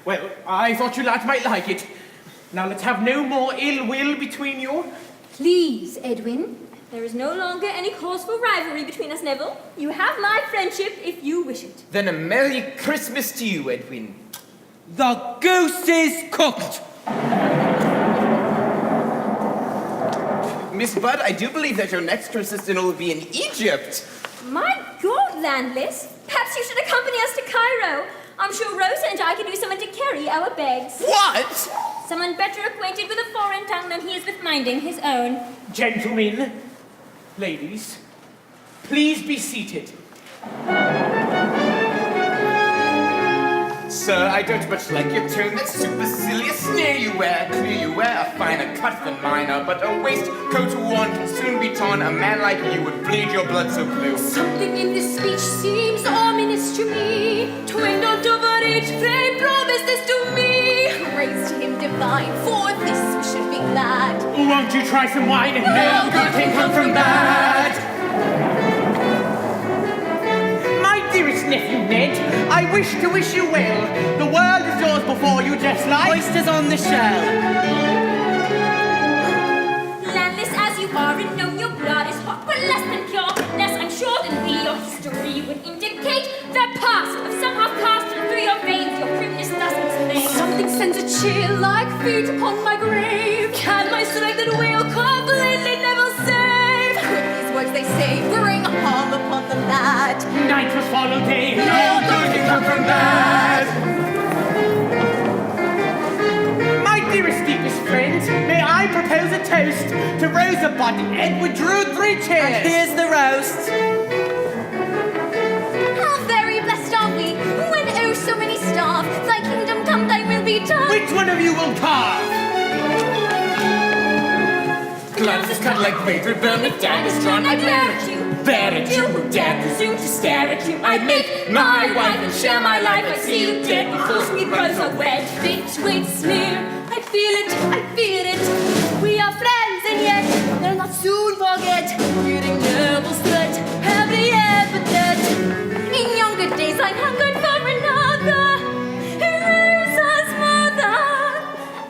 Well, I thought you lads might like it. Now let's have no more ill will between you. Please, Edwin. There is no longer any cause for rivalry between us, Neville. You have my friendship if you wish it. Then a Merry Christmas to you, Edwin. The goose is cooked. Miss Budd, I do believe that your next Christmas dinner will be in Egypt. My God, Landless. Perhaps you should accompany us to Cairo. I'm sure Rosa and I can use someone to carry our bags. What? Someone better acquainted with a foreign tongue than he is with minding his own. Gentlemen, ladies, please be seated. Sir, I don't much like your tone, that supercilious sneer you wear. Clear you wear a finer cut than mine are, but a waistcoat worn can soon be torn. A man like you would bleed your blood so blue. Something in this speech seems ominous to me. Twin, don't overreach, pray promise this to me. Praise to him divine, for this we should be glad. Won't you try some wine? No good can come from that. My dearest nephew Ned, I wish to wish you well. The world is yours before you, just like Oysters on the shell. Landless as you are and know your blood is hot, but less than pure, less unsure than we. Your history would indicate the past of some have passed through your veins. Your primness thus explains. Something sends a chill like feet upon my grave. Can my strength and will completely never save? These words they say bring harm upon the lad. night was follow day. No good can come from that. My dearest, deepest friends, may I propose a toast to Rosebud EdwinDroodBergen. And here's the roast. How very blessed are we, when oh so many starve. Thy kingdom come, thy will be done. Which one of you will carve? Glances cut like razor burn with daggers drawn. I glare at you. Bear at you who dare presume to stare at you. I'd make my wife and share my life. I see you dead before sweet Rosa wed. Bitch, smear. I feel it, I feel it. We are friends and yet they'll not soon forget. Fearing nervous threat, every epithet. In younger days I hungered for another, Rosa's mother.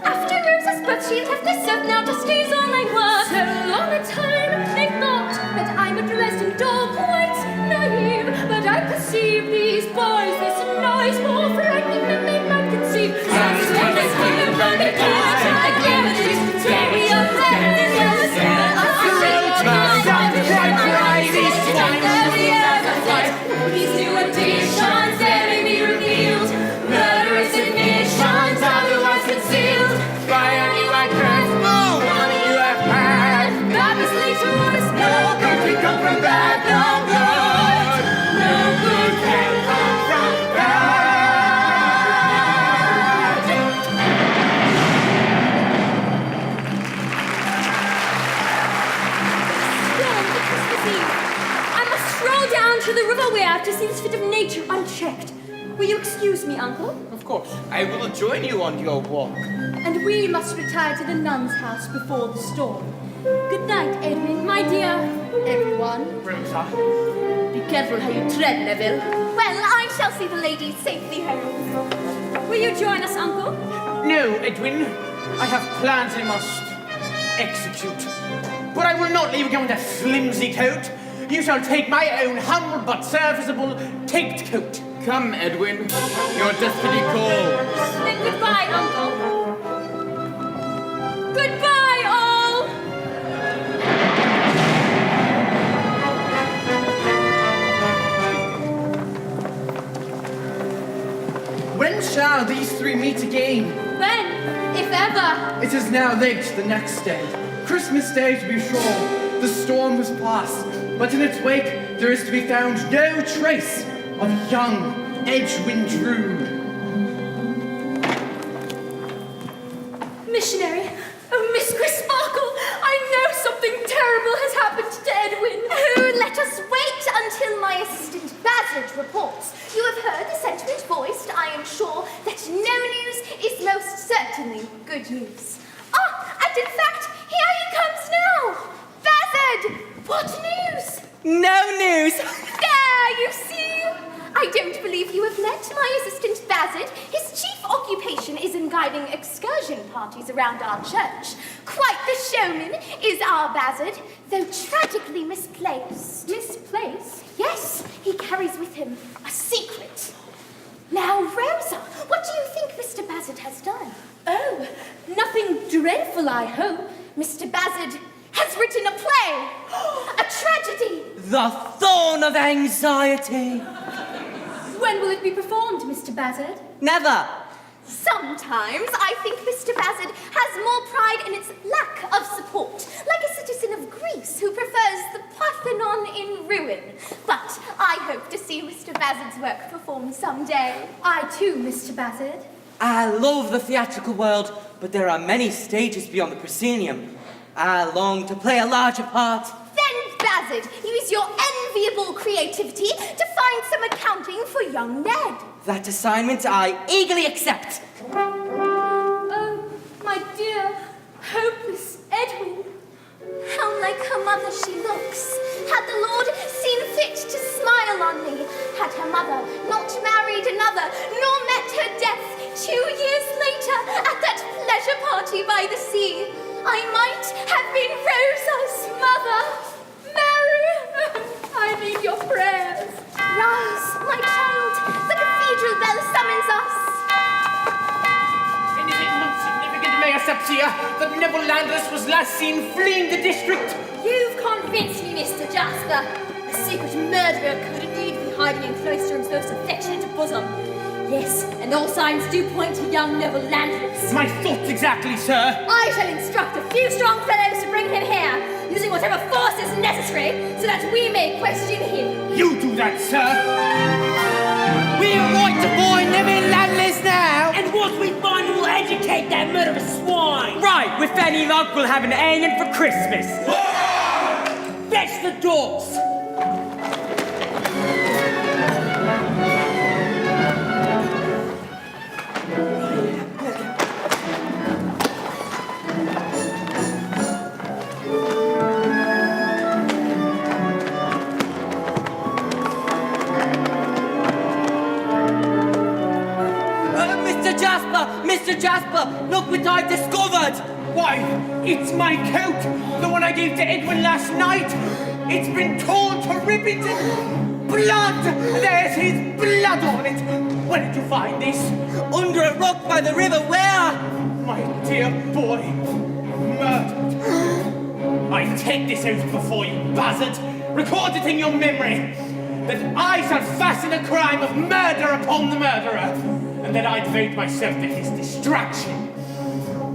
After Rosa's birth she left this earth, now to stays all I was. So long a time they thought that I'm addressed and all quite naive. But I perceive these boys, this noise more frightening than they might conceive. These new additions, every be revealed. Murderous ignitions, otherwise concealed. By any like curse, oh, one you have had. Purposely to us, no good can come from that. No good, no good can come from that. Splendid Christmas Eve. I must stroll down to the river weir to see this fit of nature unchecked. Will you excuse me, Uncle? Of course, I will join you on your walk. And we must retire to the nun's house before the storm. Good night, Edwin, my dear. Everyone, Rosa. be careful how you tread, Neville. Well, I shall see the ladies safely home. Will you join us, Uncle? No, Edwin. I have plans I must execute. But I will not leave you in that flimsy coat. You shall take my own humble but serviceable taped coat. Come, Edwin, your destiny calls. Then goodbye, Uncle. Goodbye, all! When shall these three meet again? When, if ever, Father! It is now late the next day. Christmas Day, to be sure. The storm has passed, but in its wake there is to be found no trace of young EdwinDrood. Missionary, oh, Miss Crisparkle, I know something terrible has happened to Edwin. Oh, let us wait until my assistant Bassett reports. You have heard the sentiment voiced. I am sure that no news is most certainly good news. Ah, and in fact, here he comes now. Bassett, what news? No news. There, you see. I don't believe you have met my assistant Bassett. His chief occupation is in guiding excursion parties around our church. Quite the showman is our Bassett, though tragically misplaced. Misplaced? Yes, he carries with him a secret. Now, Rosa, what do you think Mr. Bassett has done? Oh, nothing dreadful, I hope. Mr. Bassett has written a play, a tragedy. The thorn of anxiety. When will it be performed, Mr. Bassett? Never. Sometimes I think Mr. Bassett has more pride in its lack of support, like a citizen of Greece who prefers the Parthenon in ruin. But I hope to see Mr. Bassett's work performed someday. I too, Mr. Bassett. I love the theatrical world, but there are many stages beyond the proscenium. I long to play a larger part. Then, Bassett, use your enviable creativity to find some accounting for young Ned. That assignment I eagerly accept. Oh, my dear, hopeless Edwin. How like her mother she looks. Had the Lord seen fit to smile on me, had her mother not married another, nor met her death 2 years later at that pleasure party by the sea, I might have been Rosa's mother. Mary, I need your prayers. rise, my child. The cathedral bell summons us. And is it not significant, may I say, that Neville Landless was last seen fleeing the district? You've convinced me, Mr. Jasper. A secret murderer could indeed be hiding in Cloisterham's most affectionate bosom. Yes, and all signs do point to young Neville Landless. My thoughts exactly, sir. I shall instruct a few strong fellows to bring him here, using whatever force is necessary, so that we may question him. You do that, sir. We are right to find Neville Landless now. And once we find him, we'll educate that murderous swine. Right, with any luck, we'll have an hanging for Christmas. Fetch the dogs. Mr. Jasper, look what I've discovered! Why, it's my coat, the one I gave to Edwin last night. It's been torn to ribbons and blood. There's his blood on it. Where did you find this? Under a rock by the river, where? My dear boy, murdered. I take this oath before you, Bassett. Record it in your memory, that I shall fasten a crime of murder upon the murderer, and that I devote myself to his destruction.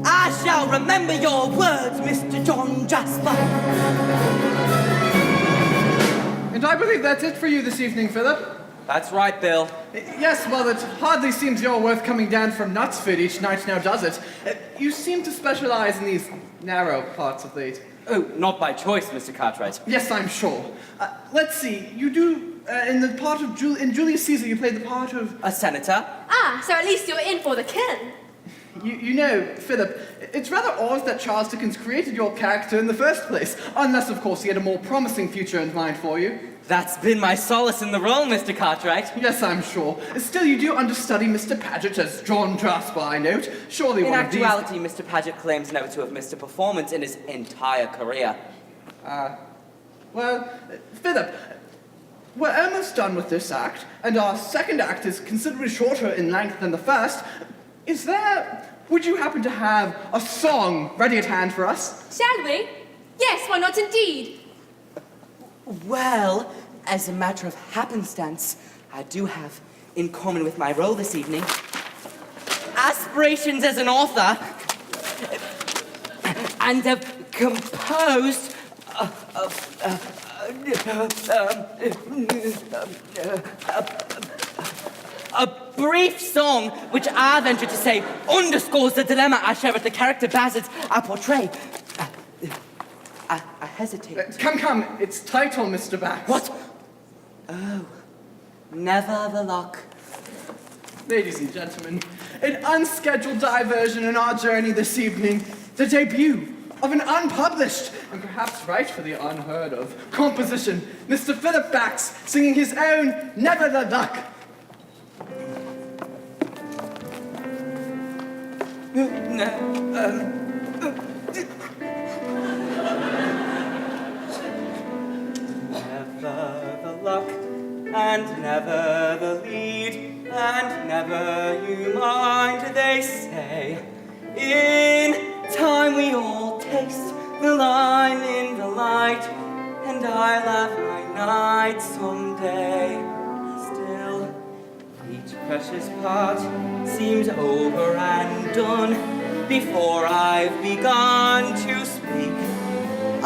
I shall remember your words, Mr. John Jasper. And I believe that's it for you this evening, Philip. That's right, Bill. Yes, well, it hardly seems you're worth coming down from Knutsford each night now, does it? You seem to specialize in these narrow parts of late. Oh, not by choice, Mr. Cartwright. Yes, I'm sure. Let's see, you do, in the part of in Julius Caesar, you played the part of... A senator? Ah, so at least you're in for the kill. You know, Philip, it's rather odd that Charles Dickens created your character in the first place, unless, of course, he had a more promising future in mind for you. That's been my solace in the role, Mr. Cartwright. Yes, I'm sure. Still, you do understudy Mr. Paget as John Jasper, I note. Surely In one actuality, Mr. Paget claims never to have missed a performance in his entire career. Well, Philip, we're almost done with this act, and our second act is considerably shorter in length than the first. Would you happen to have a song ready at hand for us? Shall we? Yes, why not indeed? Well, as a matter of happenstance, I do have, in common with my role this evening, aspirations as an author. and have composed a brief song which I venture to say underscores the dilemma I share with the character Bazard I portray. I hesitate. Come, its title, Mr. Bax. What? Oh, never the luck. Ladies and gentlemen, an unscheduled diversion in our journey this evening, the debut of an unpublished, and perhaps right for the unheard of, composition, Mr. Philip Bax singing his own Never the Luck. Never the luck, and never the lead, and never you mind, they say. In time we all taste the line in the light, and I'll have my night someday. Still, each precious part seems over and done before I've begun to speak.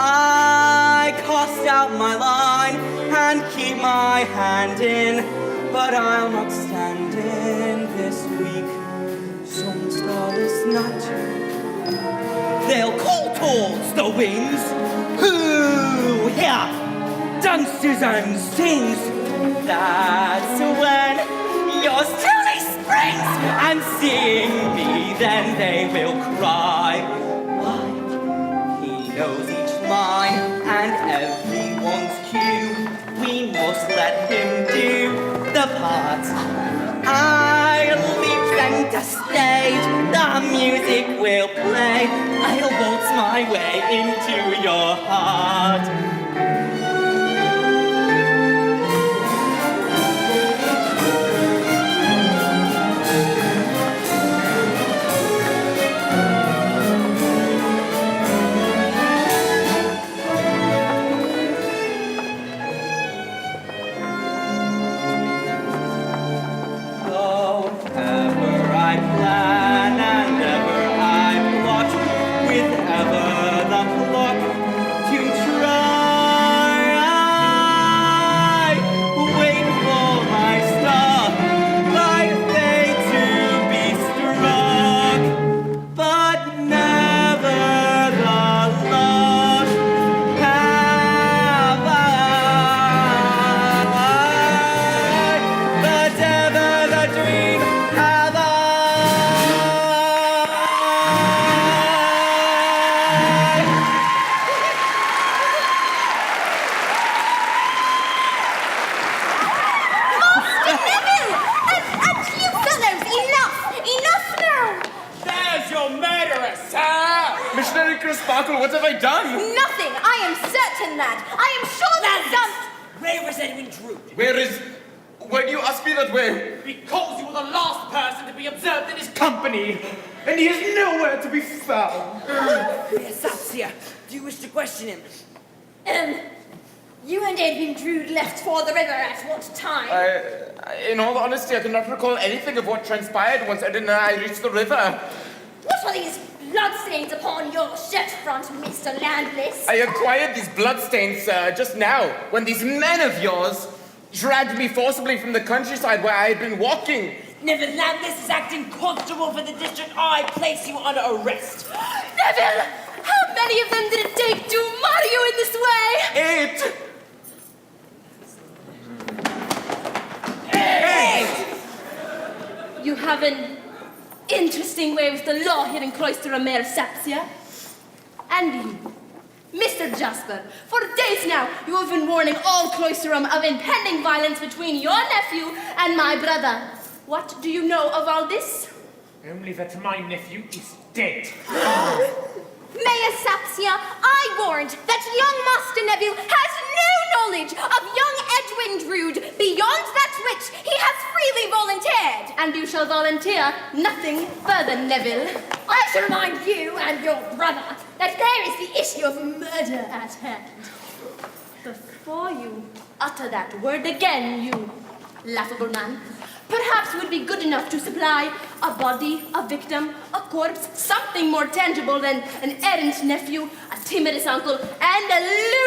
I cast out my line and keep my hand in, but I'll not stand in this week. Some starless night, they'll call towards the winds. Who here dances and sings? That's when your silly springs and sing me, then they will cry. Why? He knows each line and everyone's cue. We must let him do the part. I'll leap center stage, the music will play. I'll waltz my way into your heart. What have I done? Nothing. I am certain that. I am sure that Where is EdwinDrood? Why do you ask me that way? Because you were the last person to be observed in his company, and he is nowhere to be found. Sapsia, do you wish to question him? You and EdwinDrood left for the river at what time? In all honesty, I cannot recall anything of what transpired once I reached the river. What are these bloodstains upon your shirt front, Mr. Landless? I acquired these bloodstains, just now, when these men of yours dragged me forcibly from the countryside where I had been walking. Neville Landless is acting constable for the district. I place you under arrest. Neville! How many of them did it take to mar you in this way? 8! You have an interesting way with the law here in Cloister Mer, Sapsia. And you, Mr. Jasper, for days now you have been warning all Cloisterum of impending violence between your nephew and my brother. What do you know of all this? Only that my nephew is dead. Mayor Sapsia, I warned that young Master Neville has no knowledge of young EdwinDrood beyond that which he has freely volunteered. And you shall volunteer nothing further, Neville. I shall remind you and your brother that there is the issue of murder at hand. Before you utter that word again, you laughable man, perhaps would be good enough to supply a body, a victim, a corpse, something more tangible than an errant nephew, a timorous uncle, and a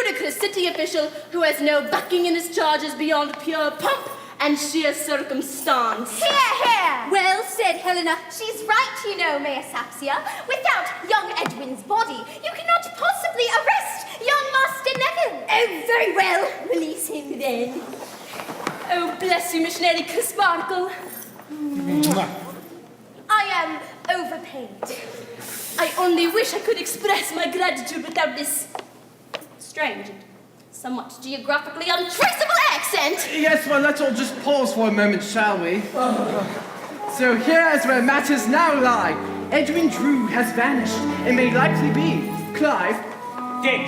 ludicrous city official who has no backing in his charges beyond pure pomp and sheer circumstance. Hear, hear! Well said, Helena. She's right, you know, Mayor Sapsia. Without young Edwin's body, you cannot possibly arrest young Master Neville. Oh, very well. Release him then. Oh, bless you, missionary Crisparkle. I am overpaid. I only wish I could express my gratitude without this strange and somewhat geographically untraceable accent. Yes, well, let's all just pause for a moment, shall we? So here's where matters now lie. Edwin Drood has vanished, and may likely be Clive. Dick,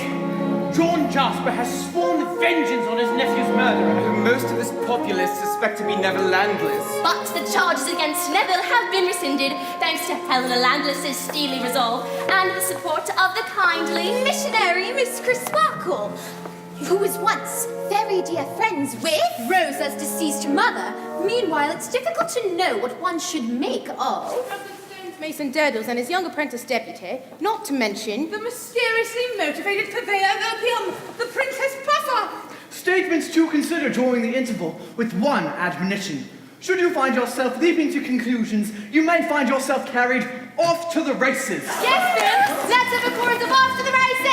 John Jasper has sworn vengeance on his nephew's murderer. Most of this populace suspect to be Neville Landless. But the charges against Neville have been rescinded thanks to Helena Landless's steely resolve and the support of the kindly Missionary Miss Crisparkle, who was once very dear friends with Rosa's deceased mother. Meanwhile, it's difficult to know what one should make of Mason Durdles and his young apprentice deputy, not to mention The mysteriously motivated purveyor of opium, the Princess Puffer. Statements to consider during the interval, with one admonition. Should you find yourself leaping to conclusions, you may find yourself carried off to the races. Yes, Bill! Let's have a chorus of off to the races!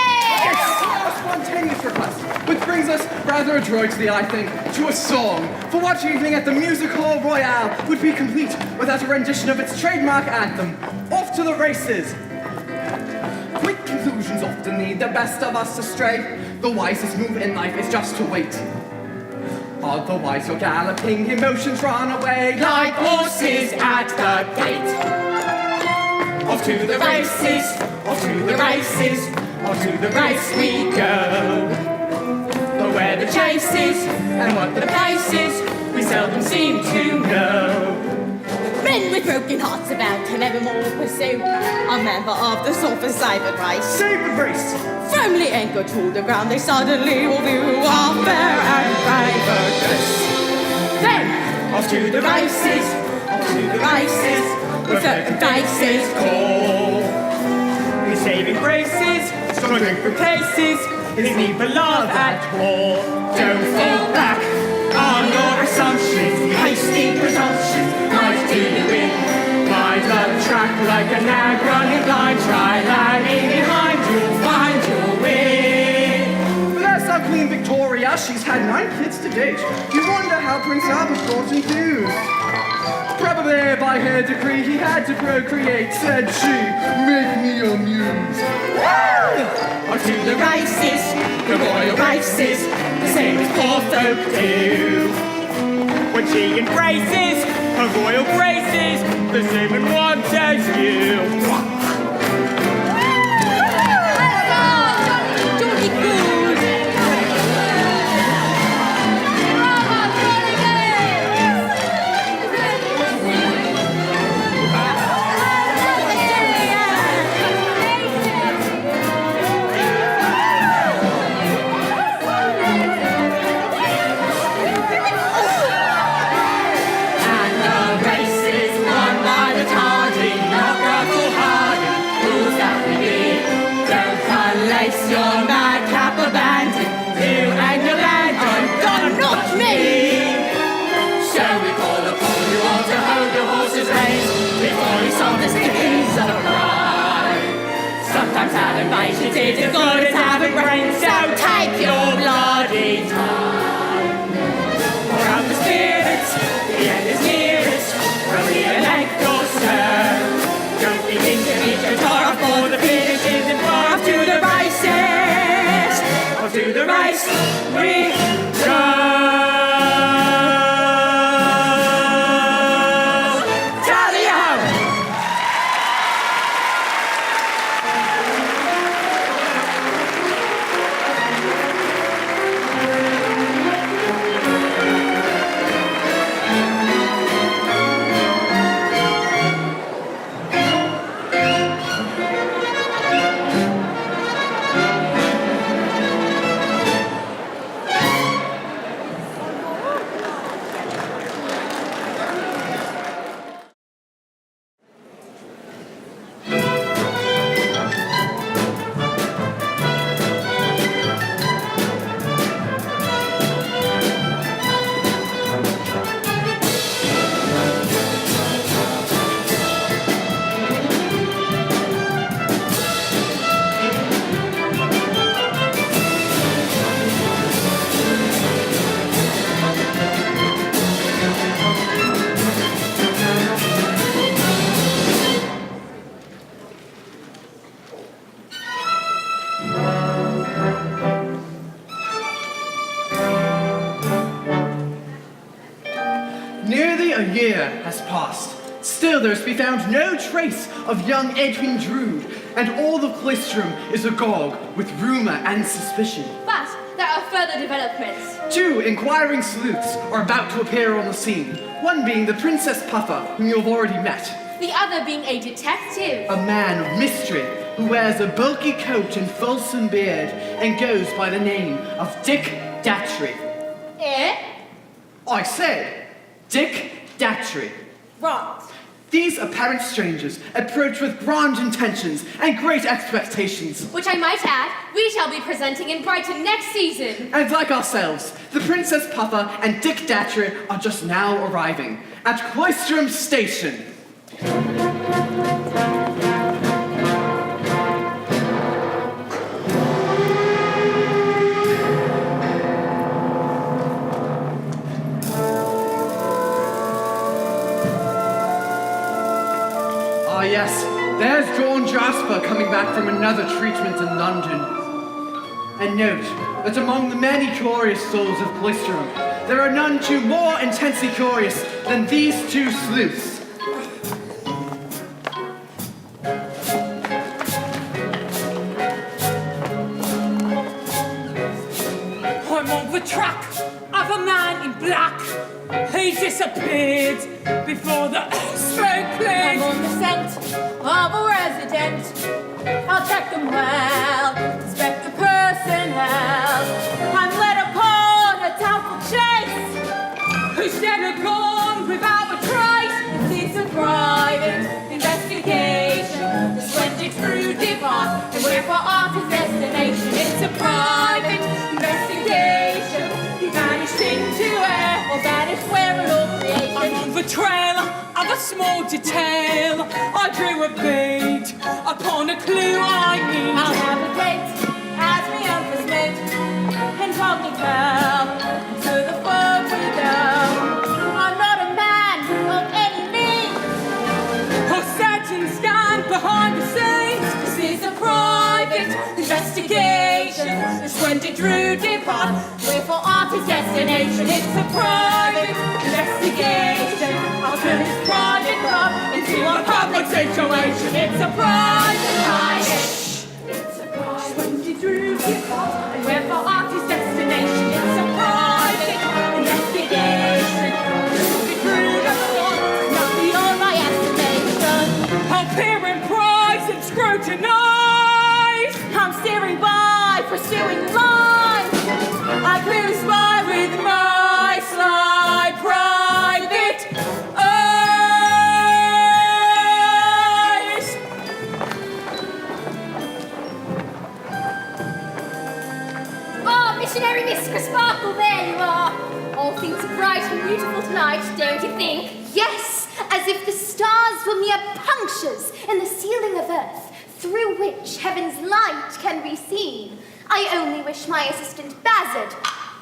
Yes! A spontaneous request, which brings us rather adroitly, I think, to a song. For what evening at the Music Hall Royale would be complete without a rendition of its trademark anthem, Off to the Races. Quick conclusions often lead the best of us astray. The wisest move in life is just to wait. Otherwise your galloping emotions run away Like horses at the gate. Off to the races, off to the races, off to the race we go. But where the chase is, and what the pace is, we seldom seem to know. men with broken hearts about to never more pursue a member of the sulphur cyber race. Save the race! Firmly anchored to the ground, they suddenly will view our fair and favor. Then, Off to the races, off to the races, where certain faces call. He's saving graces, struggling for places, his need for love at all. Don't fall back on your assumptions, hasty presumptions, might do you in. Mind the track like a nag running blind, try lagging behind, you'll find your way. Bless our Queen Victoria, she's had 9 kids to date. You wonder how Prince Albert got enthused. Probably by her decree he had to procreate, said she, make me amused. Off to the races, the royal races, the same as poor folk do. When she embraces her royal graces, the same and wants as you. jolly good. And the race is won by the tardy, not Russell Hardy. Rules that we need. Don't unlace your madcap abandon. You and your land are gone, not me. So we call upon you all to hold your horses' reins before you solve the stickings of pride. Sometimes having patience is as good as having brains, so take your bloody time. Pour out the spirits, the end is nearest, only a length or so. Don't begin to beat your tar off for the finish isn't far. Off to the races, off to the race we go. Tally-ho! Nearly a year has passed. Still there is to be found no trace of young Edwin Drood, and all of Cloisterham is agog with rumour and suspicion. But there are further developments. 2 inquiring sleuths are about to appear on the scene, one being the Princess Puffer, whom you have already met. The other being a detective. A man of mystery who wears a bulky coat and fulsome beard and goes by the name of Dick Datchery. Eh? I said, Dick Datchery. Right. These apparent strangers approach with grand intentions and great expectations. Which I might add, we shall be presenting in Brighton next season. And like ourselves, the Princess Puffer and Dick Datchery are just now arriving at Cloisterham Station. Ah yes, there's John Jasper coming back from another treatment in London. And note that among the many curious souls of Cloisterham, there are none two more intensely curious than these 2 sleuths. I'm on the track of a man in black. He disappeared before the smoke cleared. I'm on the scent of a resident. I'll check them well, inspect the personnel. I'm led upon a doubtful chase. Who's dead or gone without a trace? It's a private investigation. This went it through depart, and where for art is destination. It's a private investigation. He vanished into air, or vanished where it all creation. I'm on the trail of a small detail. I drew a bead upon a clue I need. I'll have a date as me uncle's mate, incognito to the fog we go. I'm not a man of any means. I'll sit and stand behind the scenes. This is a private investigation. This went it through depart, where for art is destination. It's a private investigation. I'll turn this private club into a public situation. It's a private. It's a private. Went it through depart, and where for art is destination. It's a private investigation. Look it through the floor, not beyond my estimation. I'll peer and prize and scrutinize. I'm steering by, pursuing lines. I cruise by with my sly private eyes. Oh, missionary Miss Crisparkle, there you are. All things are bright and beautiful tonight, don't you think? Yes, as if the stars were mere punctures in the ceiling of earth, through which heaven's light can be seen. I only wish my assistant Bazzard,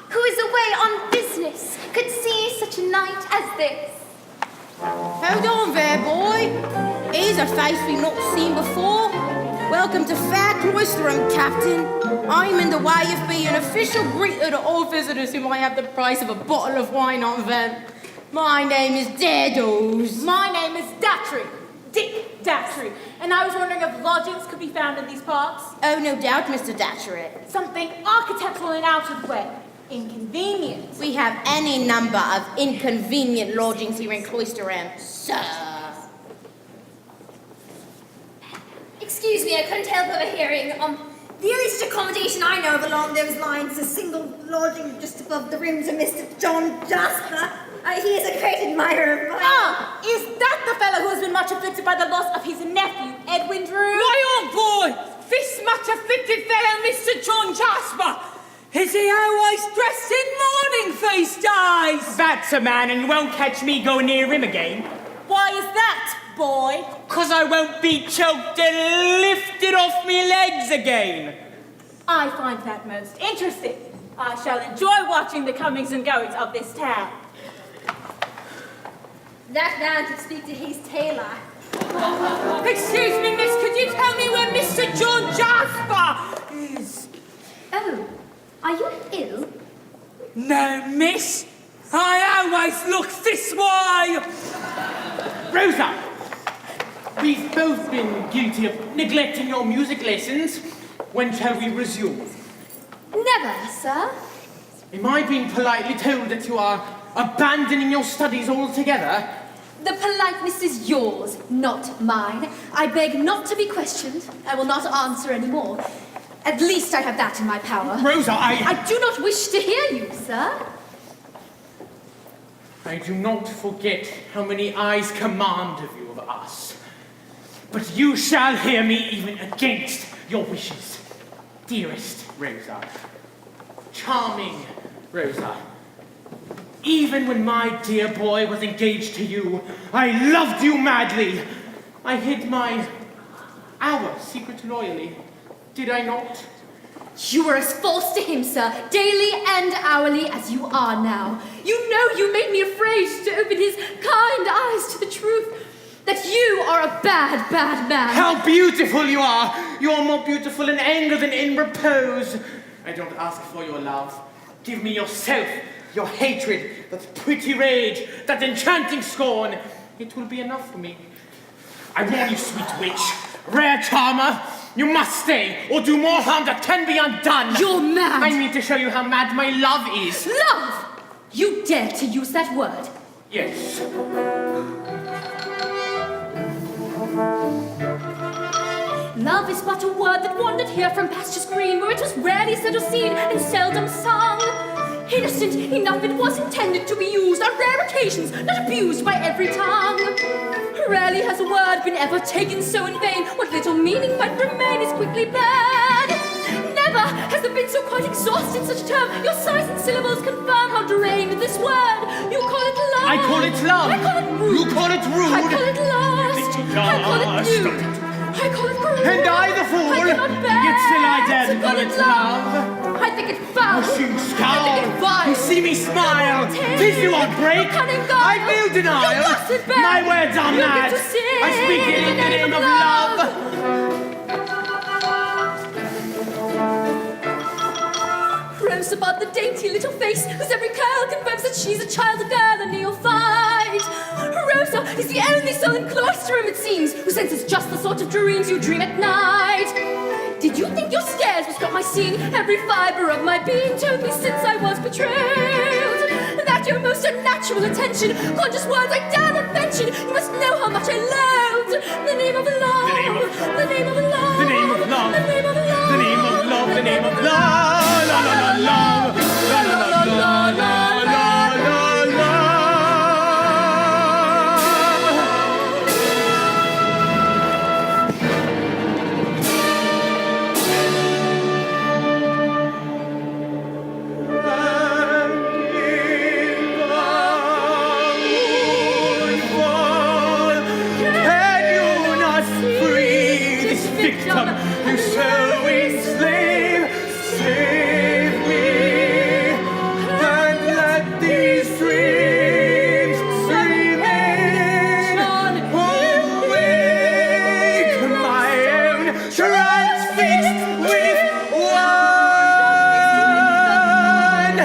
who is away on business, could see such a night as this. Hold on there, boy. Here's a face we've not seen before. Welcome to Fair Cloisterham, Captain. I'm in the way of being official greeter to all visitors who might have the price of a bottle of wine on them. My name is Daddles. My name is Datchery, Dick Datchery, and I was wondering if lodgings could be found in these parts. Oh, no doubt, Mr. Datchery. Something architectural and out of the way. Inconvenient. We have any number of inconvenient lodgings here in Cloisterham, sir. Excuse me, I couldn't help overhearing. The earliest accommodation I know of along those lines is a single lodging just above the rooms of Mr. John Jasper. He is a great admirer of mine. Ah, is that the fellow who has been much afflicted by the loss of his nephew, Edwin Drood? My old boy, this much afflicted fellow, Mr. John Jasper. Is he always dressed in mourning these days? That's a man and won't catch me go near him again. Why is that, boy? 'Cause I won't be choked and lifted off me legs again. I find that most interesting. I shall enjoy watching the comings and goings of this town. That man could speak to his tailor. Excuse me, miss, could you tell me where Mr. John Jasper Oh, are you ill? No, miss. I always look this way. Rosa! We've both been guilty of neglecting your music lessons. When shall we resume? Never, sir. Am I being politely told that you are abandoning your studies altogether? The politeness is yours, not mine. I beg not to be questioned. I will not answer any more. At least I have that in my power. Rosa, I do not wish to hear you, sir. I do not forget how many eyes command of you of us. But you shall hear me even against your wishes. Dearest Rosa, charming Rosa, even when my dear boy was engaged to you, I loved you madly. I hid our secret loyally, did I not? You were as false to him, sir, daily and hourly as you are now. You know you made me afraid to open his kind eyes to the truth. That you are a bad, bad man. How beautiful you are! You are more beautiful in anger than in repose. I don't ask for your love. Give me yourself, your hatred, that pretty rage, that enchanting scorn. It will be enough for me. I warn you, sweet witch, rare charmer, you must stay, or do more harm that can be undone. You're mad. I mean to show you how mad my love is. Love! You dare to use that word? Yes. Love is but a word that wandered here from pastures green, where it was rarely said or seen and seldom sung. Innocent enough it was intended to be used on rare occasions, not abused by every tongue. Rarely has a word been ever taken so in vain. What little meaning might remain is quickly bad. Never has there been so quite exhausted such a term. Your sighs and syllables confirm how drained this word. You call it love. I call it love. I call it rude. You call it rude. I call it lust. I call it nude. I call it cruel. And I the fool. I cannot bear Yet still I dare to to call it love. I think it foul. Oh, you I scowl. think it vile. You see me smile. Tis you on break. Your cunning guile. I feel denial. Your bastard bad. My words are You mad. get to sin I speak it in the name of love. Rose about the dainty little face, whose every curl confirms that she's a child, a girl, a neophyte. Rosa is the only soul in Cloisterham, it seems, who senses just the sort of dreams you dream at night. Did you think your stares would stop my seeing? Every fibre of my being told me since I was betrayed that your most unnatural attention, conscious words I dare not mention. You must know how much I loved the name of love, the name of love, the name of love, the name of love, the name of love, the name of love. La la la love, la la la la la la la la. Can you not free this victim who so enslaved? Save me, and let these dreams remain. Awake my own transfixed with one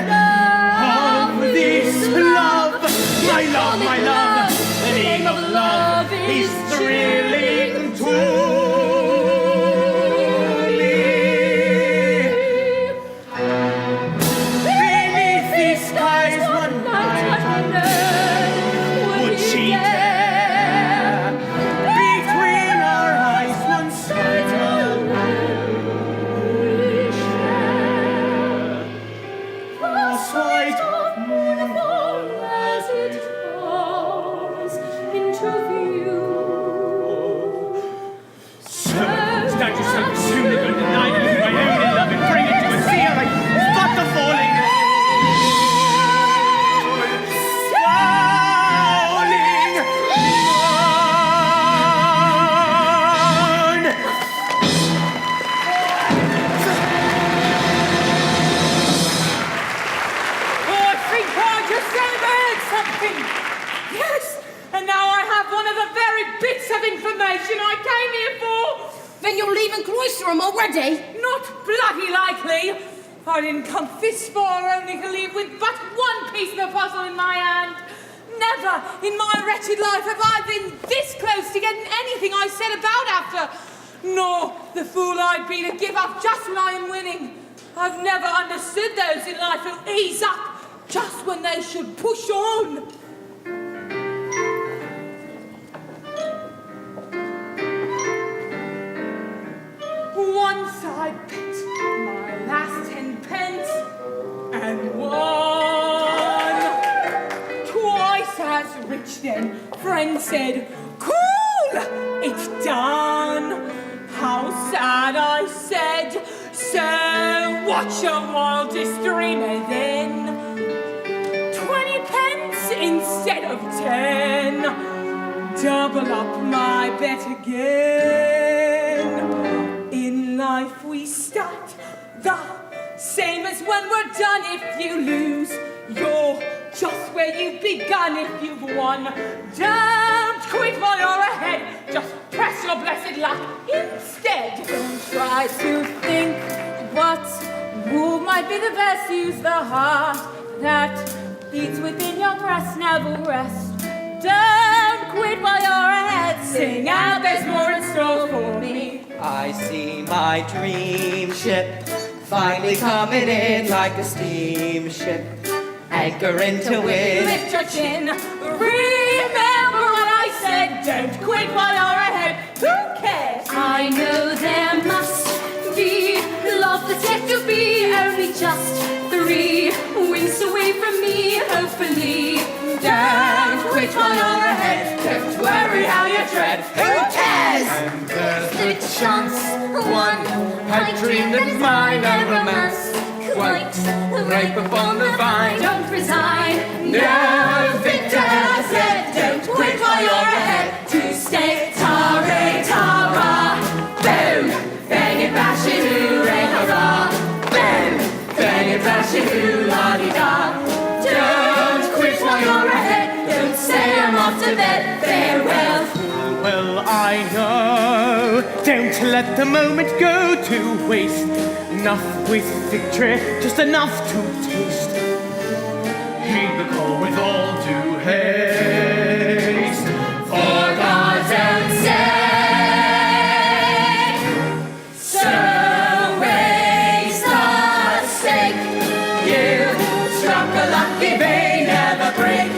of this love. My love, my love, the name of love is thrilling to me. Beneath these skies one night unknown, would she dare? Between our eyes one sight alone we share. A sight of moonfall as it falls into view. So, stand yourself soon that you deny me my only love and bring it to a seal like but the falling. Falling one. I think I just heard something. Yes, and now I have one of the very bits of information I came here for. Then you're leaving Cloisterham already? Not bloody likely. I didn't come this far only to leave with but one piece of the puzzle in my hand. Never in my wretched life have I been this close to getting anything I set about after. Nor the fool I'd be to give up just when I am winning. I've never understood those in life who ease up just when they should push on. Once I bet my last 10 pence and won. Twice as rich then, friend said, cool, it's done. How sad, I said, so watch your wildest dreamer then. 20 pence instead of 10, double up my bet again. In life we start the same as when we're done. If you lose, you're just where you've begun. If you've won, don't quit while you're ahead. Just press your blessed luck instead. Don't try to think what move might be the best. Use the heart that beats within your breast. Never rest. Don't quit while you're ahead. Sing out, there's more in store for me. I see my dream ship finally coming in like a steamship. Anchor into wind. Lift your chin. Remember what I said. Don't quit while you're ahead. Who cares? I know there must be love that's yet to be. Only just 3 winks away from me, hopefully. Don't quit while you're ahead. Don't worry how you tread. Who cares? And there's the chance, one I dreamed of mine, a romance quite ripe upon the vine. Don't resign. No victor has said, don't quit while you're ahead. To stay. Tare, tara. Boom! Bang it, bash it, hooray, hurrah! Boom! Bang it, bash it, hoo-la-dee-da! Don't quit while you're ahead. Don't say I'm off to bed. Farewell. Well, I know. Don't let the moment go to waste. Enough with victory, just enough to taste. Heed the call with all due haste. For God's own sake. So raise the stake. You struck a lucky vein, never break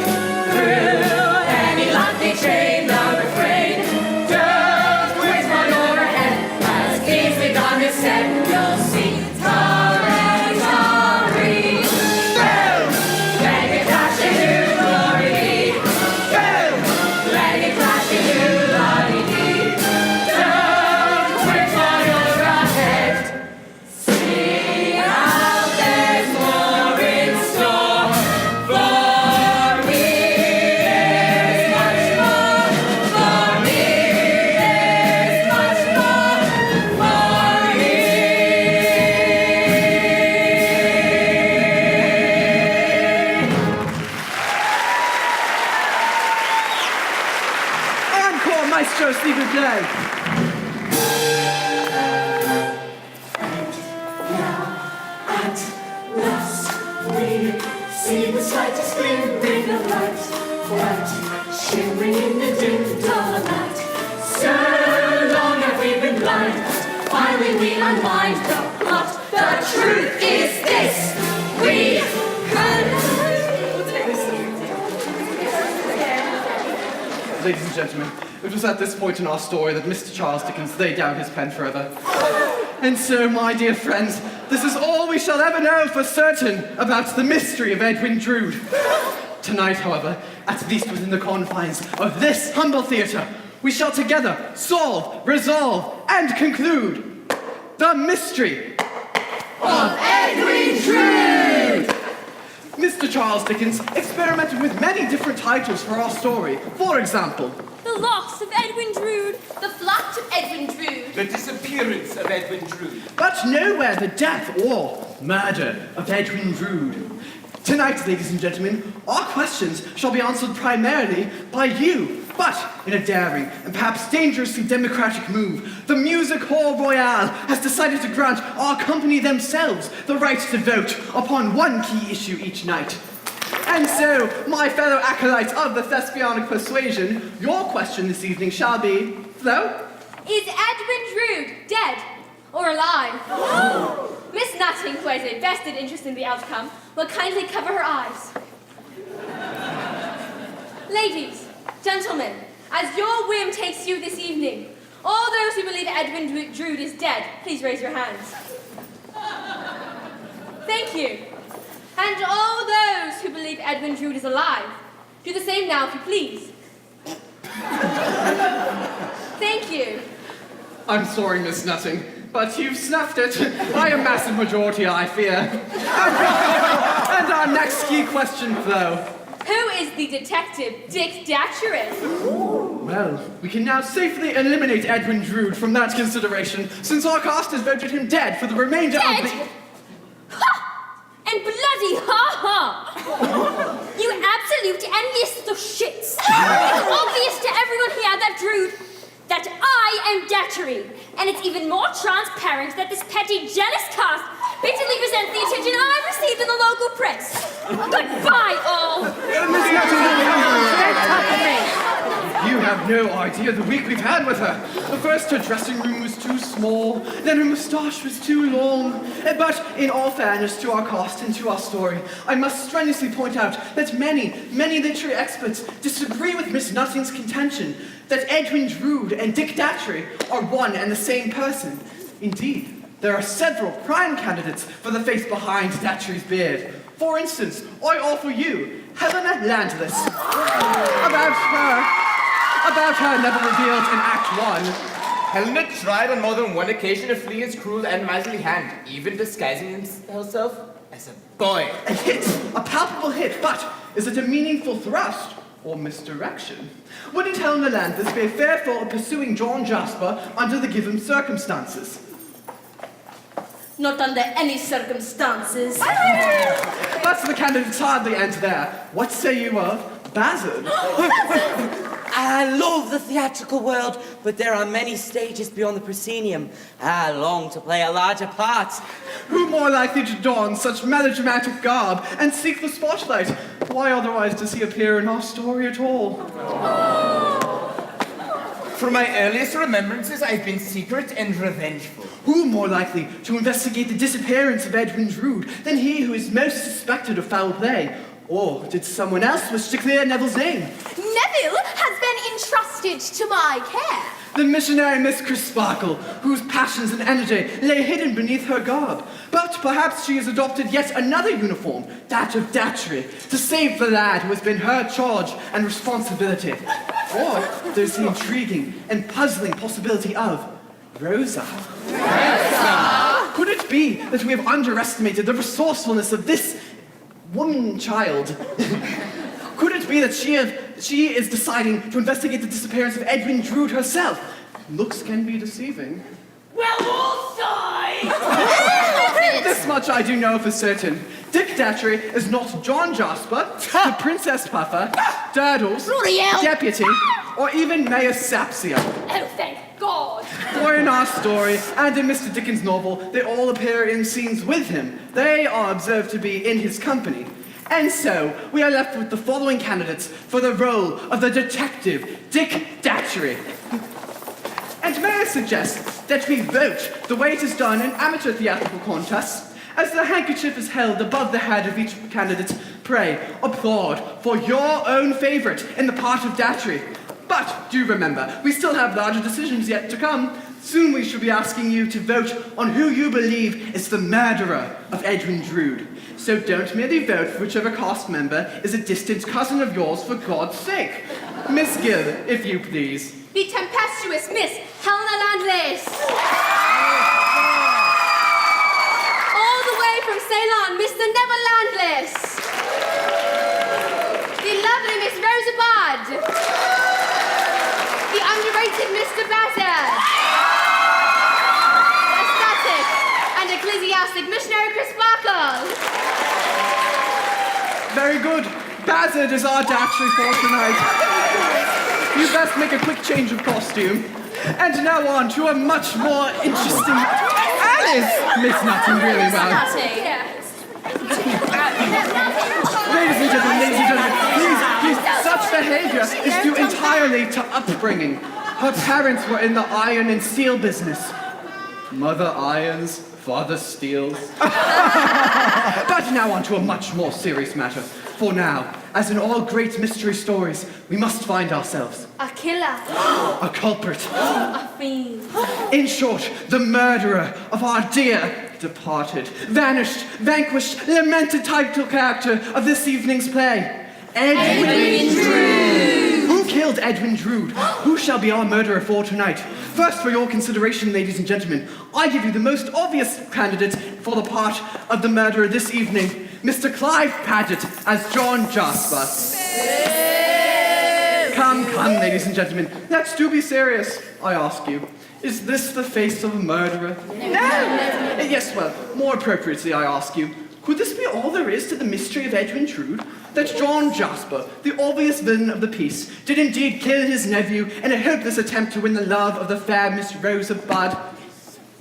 through any lucky chain. Not afraid. Don't quit while you're ahead. As easily done as said, you'll see. Tari, tari. Boom! Bang it, dash it, hoo-glory-dee. Boom! Bang it, dash it, hoo-la-dee-dee. Don't quit while you're ahead. See out there's more in store for me. There's much more for me. There's much more for me. Encore, Maestro, s'il vous plaît. At last we see the slightest glimmering of light, bright, shimmering in the dim dull night. So long have we been blind, but finally we unwind the plot. The truth is this: we Ladies and gentlemen, it was at this point in our story that Mr. Charles Dickens laid down his pen forever. And so, my dear friends, this is all we shall ever know for certain about the mystery of Edwin Drood. Tonight, however, at least within the confines of this humble theatre, we shall together solve, resolve, and conclude the mystery of Edwin Drood! Mr. Charles Dickens experimented with many different titles for our story. For example, The loss of Edwin Drood. The flight of Edwin Drood. The disappearance of Edwin Drood. but nowhere the death or murder of Edwin Drood. Tonight, ladies and gentlemen, our questions shall be answered primarily by you, But in a daring and perhaps dangerously democratic move, the Music Hall Royale has decided to grant our company themselves the right to vote upon one key issue each night. And so, my fellow acolytes of the Thespianic persuasion, your question this evening shall be, Flo? Is Edwin Drood dead or alive? Miss Nutting, who has a vested interest in the outcome, will kindly cover her eyes. Ladies, gentlemen, as your whim takes you this evening, all those who believe Edwin Drood is dead, please raise your hands. Thank you. And all those who believe Edwin Drood is alive, do the same now if you please. Thank you. I'm sorry, Miss Nutting, but you've snuffed it by a massive majority, I fear. And our next key question, Flo. Who is the detective Dick Datchery? Well, we can now safely eliminate Edwin Drood from that consideration, since our cast has voted him dead for the remainder of the... Ha! And bloody ha-ha! You absolute and listless shits! It's obvious to everyone here that I am Datchery, and it's even more transparent that this petty, jealous cast bitterly resents the attention I've received in the local press. Goodbye, all! You have no idea the week we've had with her. First, her dressing room was too small, then her moustache was too long. But in all fairness to our cast and to our story, I must strenuously point out that many literary experts disagree with Miss Nutting's contention that Edwin Drood and Dick Datchery are one and the same person. Indeed, there are several prime candidates for the face behind Datchery's beard. For instance, I offer you Helena Landless. About her never revealed in Act 1. Helena tried on more than one occasion to flee his cruel and miserly hand, even disguising herself as a boy. A hit, a palpable hit, but is it a meaningful thrust or misdirection? Wouldn't Helena Landless be fearful of pursuing John Jasper under the given circumstances? Not under any circumstances. But the candidates hardly end there. What say you of Bazzard? I love the theatrical world, but there are many stages beyond the proscenium. I long to play a larger part. Who more likely to don such melodramatic garb and seek the spotlight? Why otherwise does he appear in our story at all? From my earliest remembrances, I've been secret and revengeful. Who more likely to investigate the disappearance of Edwin Drood than he who is most suspected of foul play? Or did someone else wish to clear Neville's name? Neville has been entrusted to my care. The missionary Miss Crisparkle, whose passions and energy lay hidden beneath her garb. But perhaps she has adopted yet another uniform, that of Datchery, to save the lad who has been her charge and responsibility. Or there's the intriguing and puzzling possibility of Rosa. Could it be that we have underestimated the resourcefulness of this woman-child? Could it be that she is deciding to investigate the disappearance of Edwin Drood herself? Looks can be deceiving. Well, also! This much I do know for certain. Dick Datchery is not John Jasper, the Princess Puffer, Durdles, Deputy, or even Mayor Sapsia. Oh, thank God! For in our story, and in Mr. Dickens' novel, they all appear in scenes with him. They are observed to be in his company. And so, we are left with the following candidates for the role of the detective, Dick Datchery. And may I suggest that we vote the way it is done in amateur theatrical contests, as the handkerchief is held above the head of each candidate. Pray, applaud for your own favourite in the part of Datchery. But do remember, we still have larger decisions yet to come. Soon we shall be asking you to vote on who you believe is the murderer of Edwin Drood. So don't merely vote for whichever cast member is a distant cousin of yours, for God's sake. Miss Gill, if you please. The tempestuous Miss Helena Landless. All the way from Ceylon, Mr. Neville Landless. The lovely Miss Rosa Budd. The underrated Mr. Bazzard. The static and ecclesiastic missionary Crisparkle. Very good. Bazzard is our Datchery for tonight. you best make a quick change of costume. And now on to a much more interesting... Alice! Miss Nutting really well. Ladies and gentlemen, please, such behavior is due entirely to upbringing. Her parents were in the iron and steel business. Mother irons, father steels. But now on to a much more serious matter. For now, as in all great mystery stories, we must find ourselves A killer. a culprit. A fiend. In short, the murderer of our dear departed, vanished, vanquished, lamented title character of this evening's play, Edwin Drood. Who killed Edwin Drood? Who shall be our murderer for tonight? First, for your consideration, ladies and gentlemen, I give you the most obvious candidate for the part of the murderer this evening, Mr. Clive Paget as John Jasper. Come, ladies and gentlemen, let's do be serious, I ask you. Is this the face of a murderer? No! Yes, well, more appropriately, I ask you, could this be all there is to the mystery of Edwin Drood? That John Jasper, the obvious villain of the piece, did indeed kill his nephew in a hopeless attempt to win the love of the fair Miss Rosa Budd?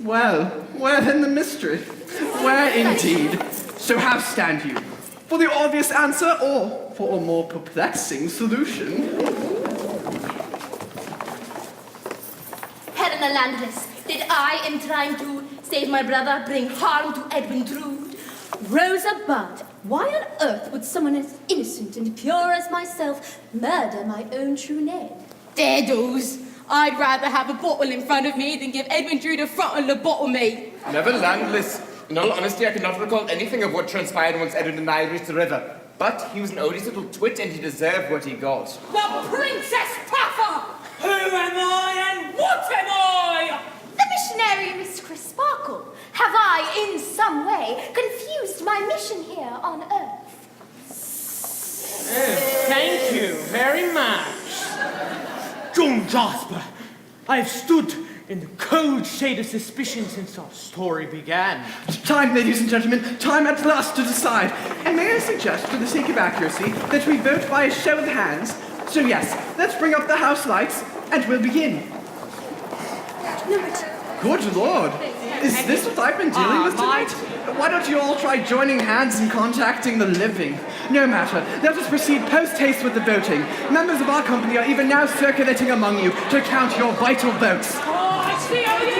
Well, where then the mystery? Where indeed? So how stand you? For the obvious answer or for a more perplexing solution? Helena Landless, did I, in trying to save my brother, bring harm to Edwin Drood? Rosa Budd, why on earth would someone as innocent and pure as myself murder my own true name? Daddles, I'd rather have a bottle in front of me than give Edwin Drood a frontal lobotomy. Never Landless. In all honesty, I cannot recall anything of what transpired once Edwin and I reached the river. But he was an odious little twit and he deserved what he got. The Princess Puffer! Who am I and what am I? The missionary, Miss Crisparkle. Have I, in some way, confused my mission here on Earth? Thank you very much. John Jasper, I have stood in the cold shade of suspicion since our story began. Time, ladies and gentlemen, time at last to decide. And may I suggest, for the sake of accuracy, that we vote by a show of hands? So yes, let's bring up the house lights, and we'll begin. Good Lord, is this what I've been dealing with tonight? Why don't you all try joining hands and contacting the living? No matter, let us proceed post-haste with the voting. Members of our company are even now circulating among you to count your vital votes. Oh, I see how it is.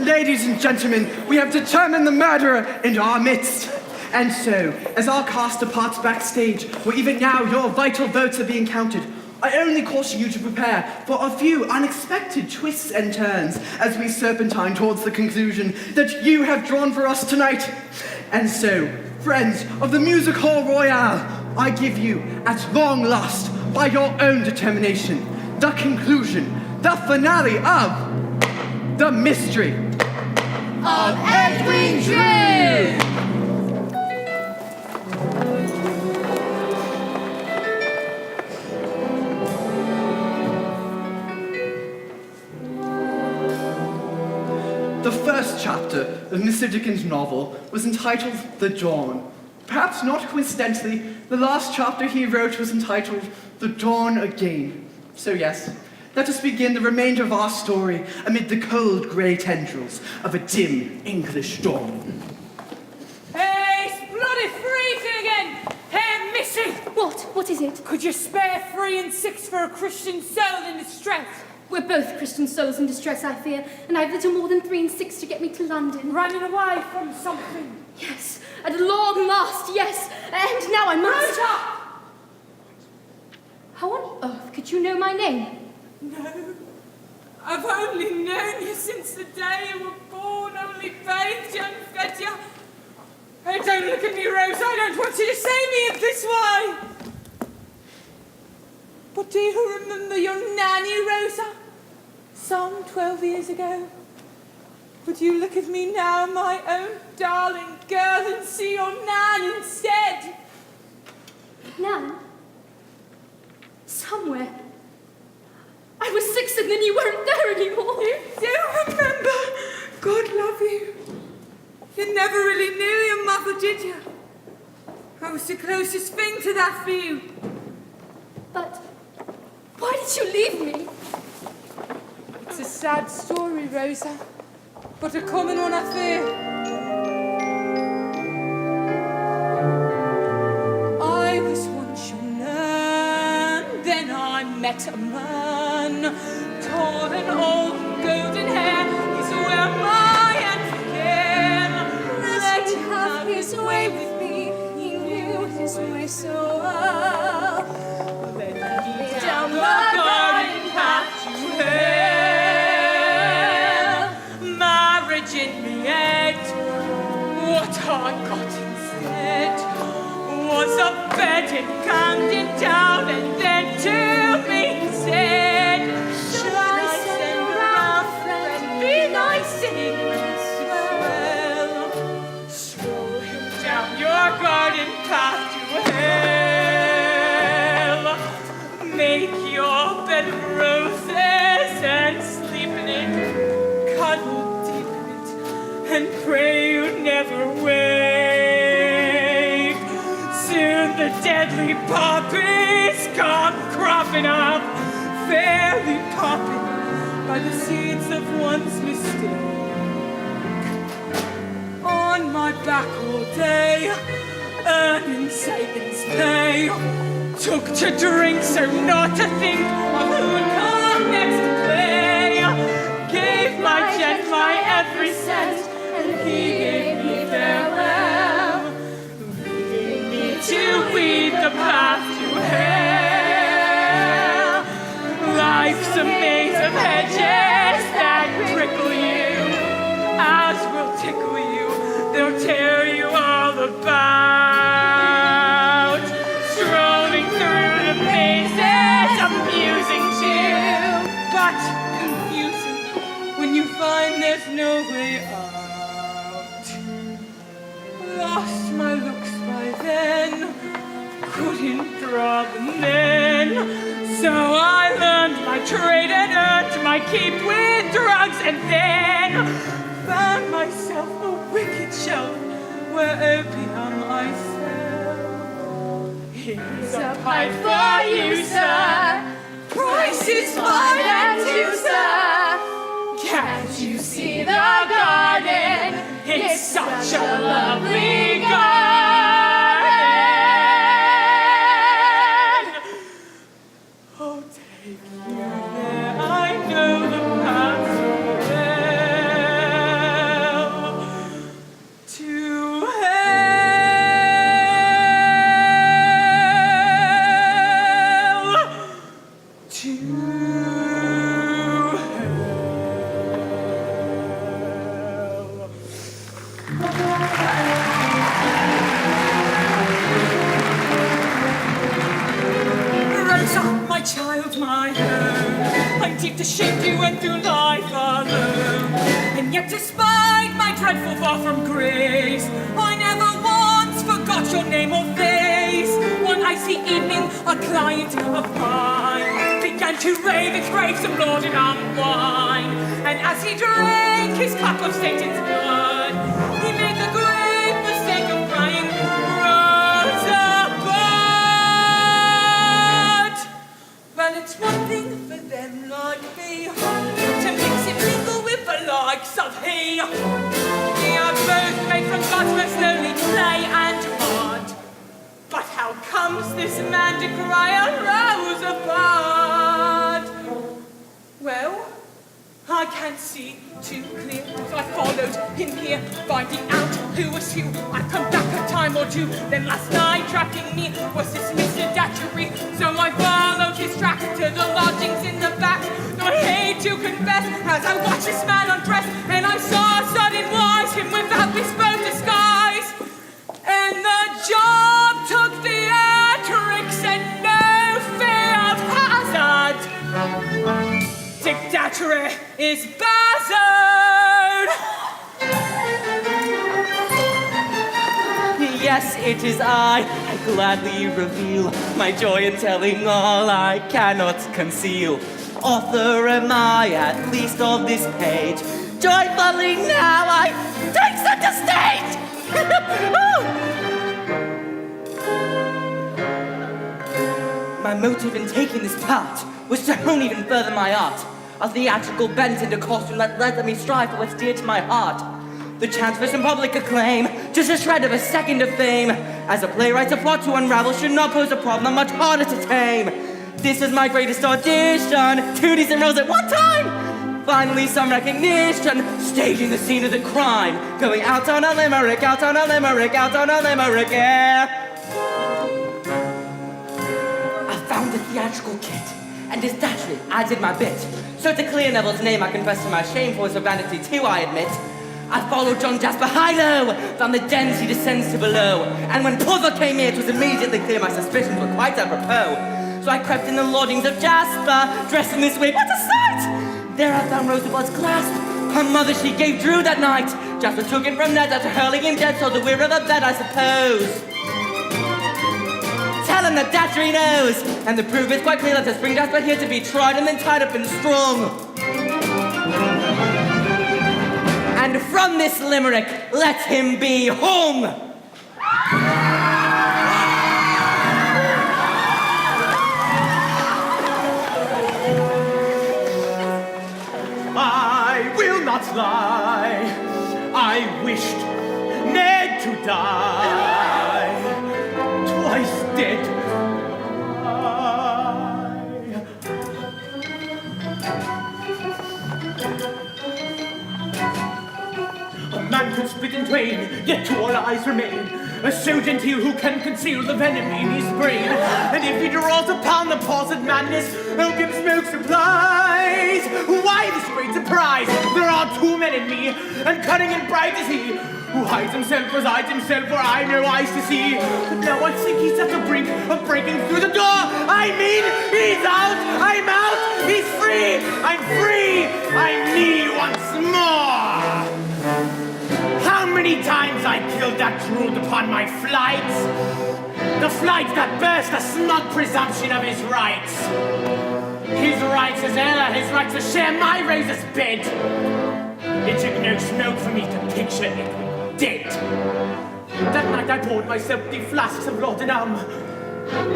Ladies and gentlemen, we have determined the murderer in our midst. And so, as our cast departs backstage, where even now your vital votes are being counted, I only caution you to prepare for a few unexpected twists and turns as we serpentine towards the conclusion that you have drawn for us tonight. And so, friends of the Music Hall Royale, I give you, at long last, by your own determination, the conclusion, the finale of the mystery Of Edwin Drood! chapter of Mr. Dickens' novel was entitled The Dawn. Perhaps not coincidentally, the last chapter he wrote was entitled The Dawn Again. So yes, let us begin the remainder of our story amid the cold grey tendrils of a dim English dawn. Hey, it's bloody freezing again! Hey, missy! What is it? Could you spare 3 and 6 for a Christian soul in distress? We're both Christian souls in distress, I fear, and I've little more than 3 and 6 to get me to London. Running away from something. Yes, at long last, yes, and now I must... Rosa! How on earth could you know my name? No, I've only known you since the day you were born, only bathed you and fed you. Hey, don't look at me, Rose, I don't want you to say me in this way. But do you remember your nanny, Rosa? Some 12 years ago. But you look at me now, my own darling girl, and see your Nan instead. Nan? Somewhere. I was 6 and then you weren't there anymore. You do remember? God love you. You never really knew your mother, did you? I was the closest thing to that for you. But why did you leave me? It's a sad story, Rosa, but a common one, I fear. I was once your nun, then I met a man, tall and old, golden hair, he's where my aunt began. Let him have his way with me, he knew his way so well. Led me down the garden path to hell. Marriage in the end, what I got instead was a bed in Camden Town, and then to me he said, shall I send around, friend, be nice and well, stroll him down your garden path to hell, make your bed of roses and sleep in it, cuddle deep in it, and pray you never wake. Soon the deadly poppies come cropping up, fairly popping by the seeds of one's mistake. On my back all day, earning Satan's pay, took to drink so not to think of who would come next to play. Gave my gent my every cent, and he gave me farewell, leaving me to weed the path to hell. Life's a maze of hedges that prickle you, as will tickle you, they'll tear you all about. Strolling through the mazes, amusing too, but confusing when you find there's no way out. Lost my looks by then, couldn't draw them then, so I learned my trade and earned my keep with drugs, and then found myself a wicked shelf where opium I sell. Here's a pipe for you, sir. Price is fine and you, sir. Can't you see the garden? It's such a lovely garden. Oh, take me there. I know the path to hell. To Rosa, my child, my own, I'm deep to shape you and through life alone. And yet despite my dreadful far from grace, I never once forgot your name or face. One icy evening, a client of mine began and to Raven's grave some laudanum wine. And as he drank his cup of Satan's blood, he made the great mistake of crying, Rosebud! Well, it's one thing for them like me to mix and mingle with the likes of he. We are both made from God's most lowly clay and mud. But how comes this man to cry a Rosebud? Well, I can't see too clear, so I followed him here, finding out who was who. I come back a time or two, then last night tracking me was this Mr. Datchery. So I followed his track to the lodgings in the back. Though I hate to confess, as I watched this man undress, and I saw sudden wise him without bespoke disguise. And the job took theatrics and no fear of hazard. Dick Datchery is bazzoed! Yes, it is I gladly reveal my joy in telling all I cannot conceal. Author am I, at least of this page. Joyfully now I take such a stage! My motive in taking this part was to hone even further my art. A theatrical bent into costume that let me strive for what's dear to my heart. The chance for some public acclaim, just a shred of a second of fame. As a playwright, a plot to unravel should not pose a problem much harder to tame. This was my greatest audition, 2 decent roles at one time. Finally some recognition, staging the scene of the crime. Going out on a limerick, out on a limerick, out on a limerick, yeah. I found the theatrical kit, and as Datchery, I did my bit. So to clear Neville's name, I confess to my shame, for his vanity too, I admit. I followed John Jasper high-low, found the dens he descends to below. And when Puther came here, it was immediately clear my suspicions were quite apropos. So I crept in the lodgings of Jasper, dressed in this way, what a sight! There I found Rosebud's clasp, her mother she gave Drew that night. Jasper took him from Ned after hurling him dead, so the weir of the bed, I suppose. Tell him that Datchery knows, and the proof is quite clear that to bring Jasper here to be tried and then tied up and strung. And from this limerick, let him be hung! I will not lie. I wished Ned to die. Twice dead. A man could split in twain, yet to all eyes remain. So genteel who can conceal the venom in his brain. And if he draws upon the palsied madness, opium smoke supplies. Why this great surprise? There are 2 men in me, and cunning and bright is he, who hides himself, resides himself, for I no eyes to see. But now I think he's at the brink of breaking through the door. I mean, he's out, I'm out, he's free, I'm free, I'm me once more. How many times I killed that Drood upon my flights? The flight that burst the smug presumption of his rights. His rights as heir, his right to share my razor's bed. It took no smoke for me to picture Edwin dead. That night I poured myself the flasks of laudanum,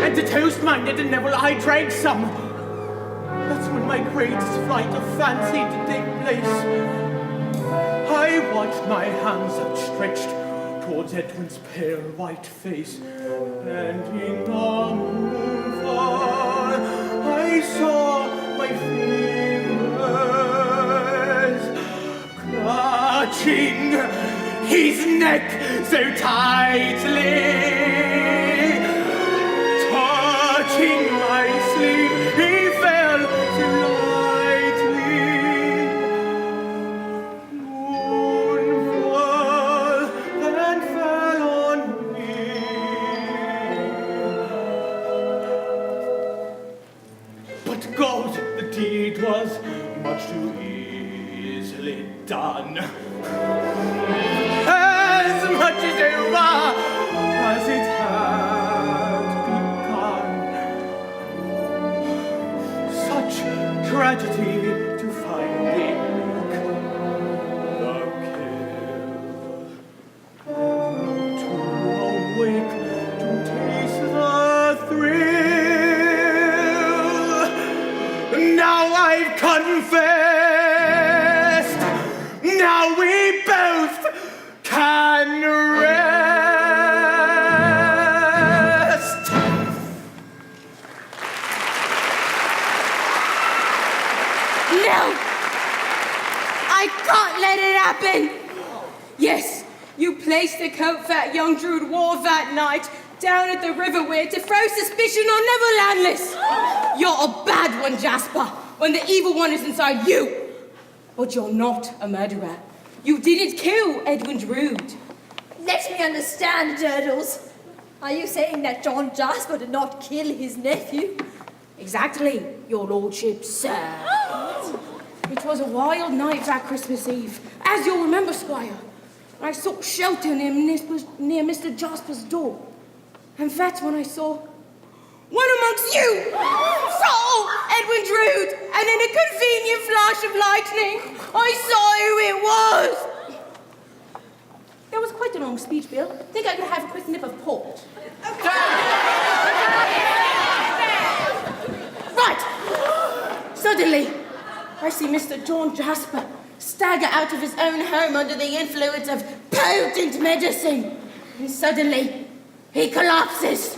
and to toast my Ned and Neville I drank some. That's when my greatest flight of fancy did take place. I watched my hands outstretched towards Edwin's pale white face, and in the moonfall I saw my fingers clutching his neck so tightly, touching my sleeve, he fell so lightly. Moonfall then fell on me. But God, the deed was much too easily done. As much as over as it had begun. Such tragedy to find thee meek. The kill, and to awake to taste the thrill. Now I've confessed. Now we both can rest. No! I can't let it happen! Yes, you placed the coat that young Drood wore that night down at the river weir to throw suspicion on Neverlandless. You're a bad one, Jasper, when the evil one is inside you. But you're not a murderer. You didn't kill EdwinDrood. Let me understand, Durdles. Are you saying that John Jasper did not kill his nephew? Exactly, your lordship, sir. It was a wild night that Christmas Eve, as you'll remember, Squire. I sought shelter near Mr. Jasper's door. And that's when I saw one amongst you! Saw EdwinDrood, and in a convenient flash of lightning, I saw who it was! That was quite a long speech, Bill. Think I could have a quick nip of port. Right! Suddenly, I see Mr. John Jasper stagger out of his own home under the influence of potent medicine. And suddenly, he collapses.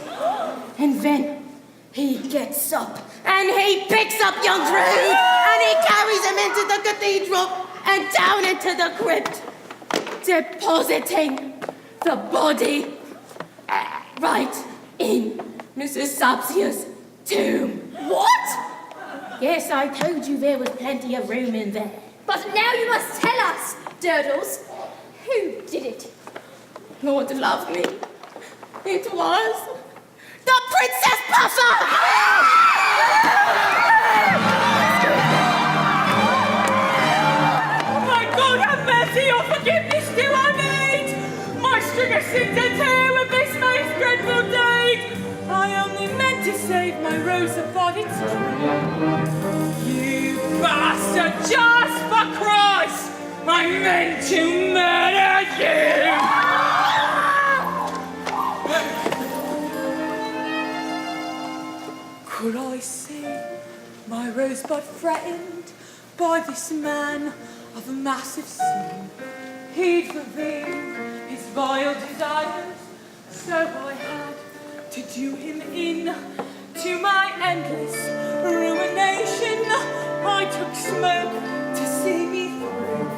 And then, he gets up. And he picks up young Drood. And he carries him into the cathedral and down into the crypt, depositing the body right in Mrs. Sapsia's tomb. What? Yes, I told you there was plenty of room in there. But now you must tell us, Durdles, who did it? Lord love me. It was the Princess Puffer! Oh my God, have mercy or forgiveness do I need! My string of sins and tear with this most dreadful deed! I only meant to save my Rosa, but it's true. You bastard, just for Christ! I meant to murder you! Could I see my rosebud threatened by this man of a massive sin? He'd reveal his vile desires, so I had to do him in. To my endless ruination, I took smoke to see me through.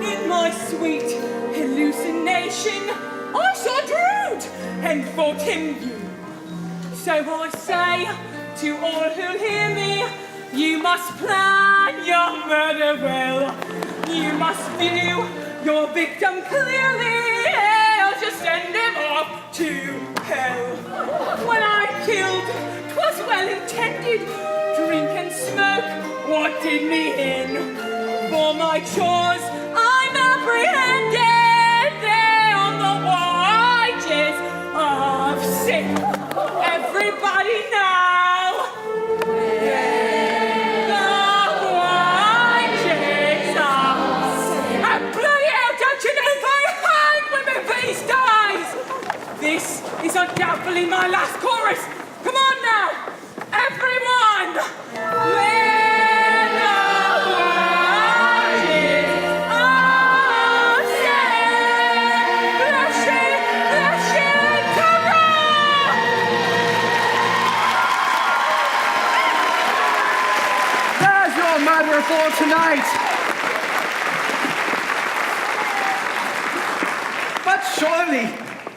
In my sweet hallucination, I saw Drood and thought him you. So I say to all who'll hear me, you must plan your murder well. You must view your victim clearly, else you send him off to hell. When I killed, 'twas well intended. Drink and smoke, what did me in? For my chores, I'm apprehended there on the wages of sin. Everybody now, the wages of sin. And bloody hell, don't you know if I hang women these days? This is undoubtedly my last chorus. Come on now, everyone! We're the wages of sin. Blushing, terror! There's your murderer for tonight. But surely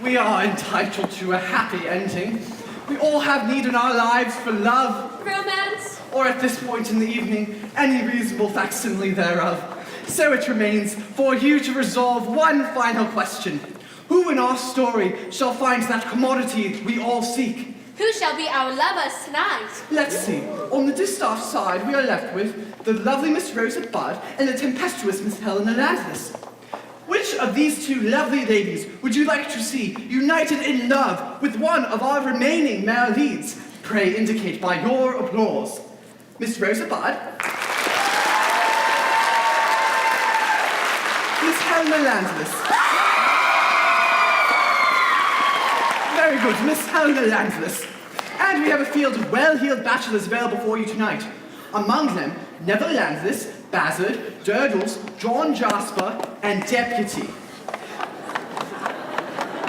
we are entitled to a happy ending. We all have need in our lives for love, Romance? or at this point in the evening, any reasonable facsimile thereof. So it remains for you to resolve one final question. Who in our story shall find that commodity we all seek? Who shall be our lovers tonight? Let's see. On the distaff side, we are left with the lovely Miss Rosa Budd and the tempestuous Miss Helena Landless. Which of these two lovely ladies would you like to see united in love with one of our remaining male leads? Pray indicate by your applause. Miss Rosa Budd. Helena Landless. Very good, Miss Helena Landless. And we have a field of well-heeled bachelors available for you tonight. Among them, Neville Landless, Bazzard, Durdles, John Jasper, and Deputy.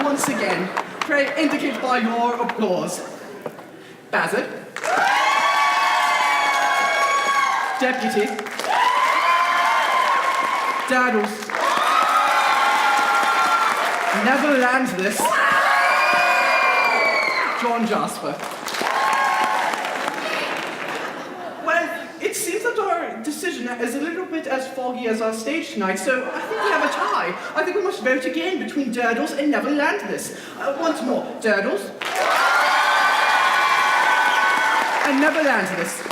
Once again, pray indicate by your applause. Bazzard. Deputy. Durdles. Neville Landless. John Jasper. Well, it seems that our decision is a little bit as foggy as our stage tonight, so I think we have a tie. I think we must vote again between Durdles and Neville Landless. Once more, Durdles. And Neville Landless.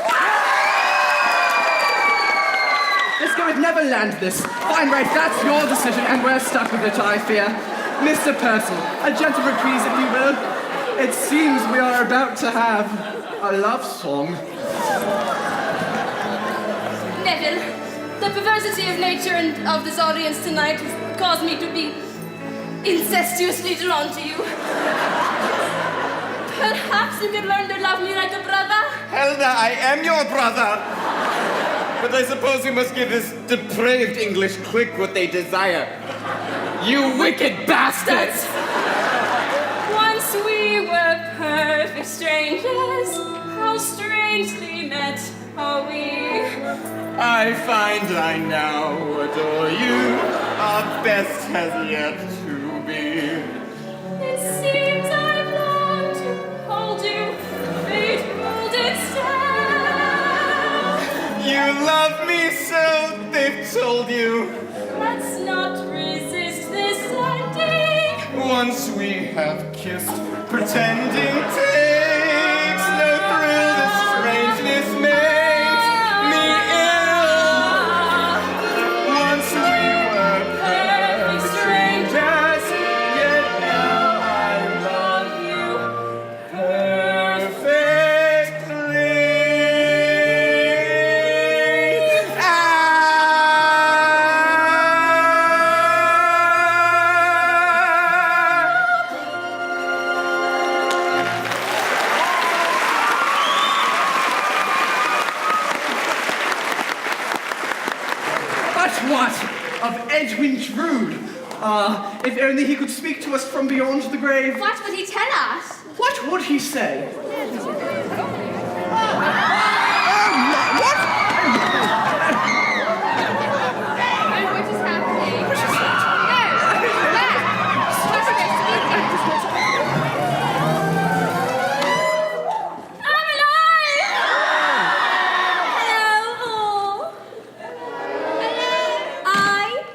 Let's go with Neville Landless. Fine, right, that's your decision, and we're stuck with it, I fear. Mr. Purcell, a gentle reprise, if you will. It seems we are about to have a love song. Neville, the perversity of nature and of this audience tonight has caused me to be incestuously drawn to you. Perhaps you can learn to love me like a brother? Helena, I am your brother. But I suppose we must give this depraved English clique what they desire. You wicked bastards! Once we were perfect strangers, how strangely met are we? I find I now adore you. Our best has yet to be. It seems I've longed to hold you, fate ruled itself. You love me so, they've told you. Let's not resist this ending. Once we have kissed, pretending takes no thrill. The strangeness makes me ill. Once we were perfect strangers, yet now I love you perfectly. What of Edwin Drood? If only he could speak to us from beyond the grave. What would he tell us? What would he say? What is happening? No! Where? What's it I'm alive! Hello. I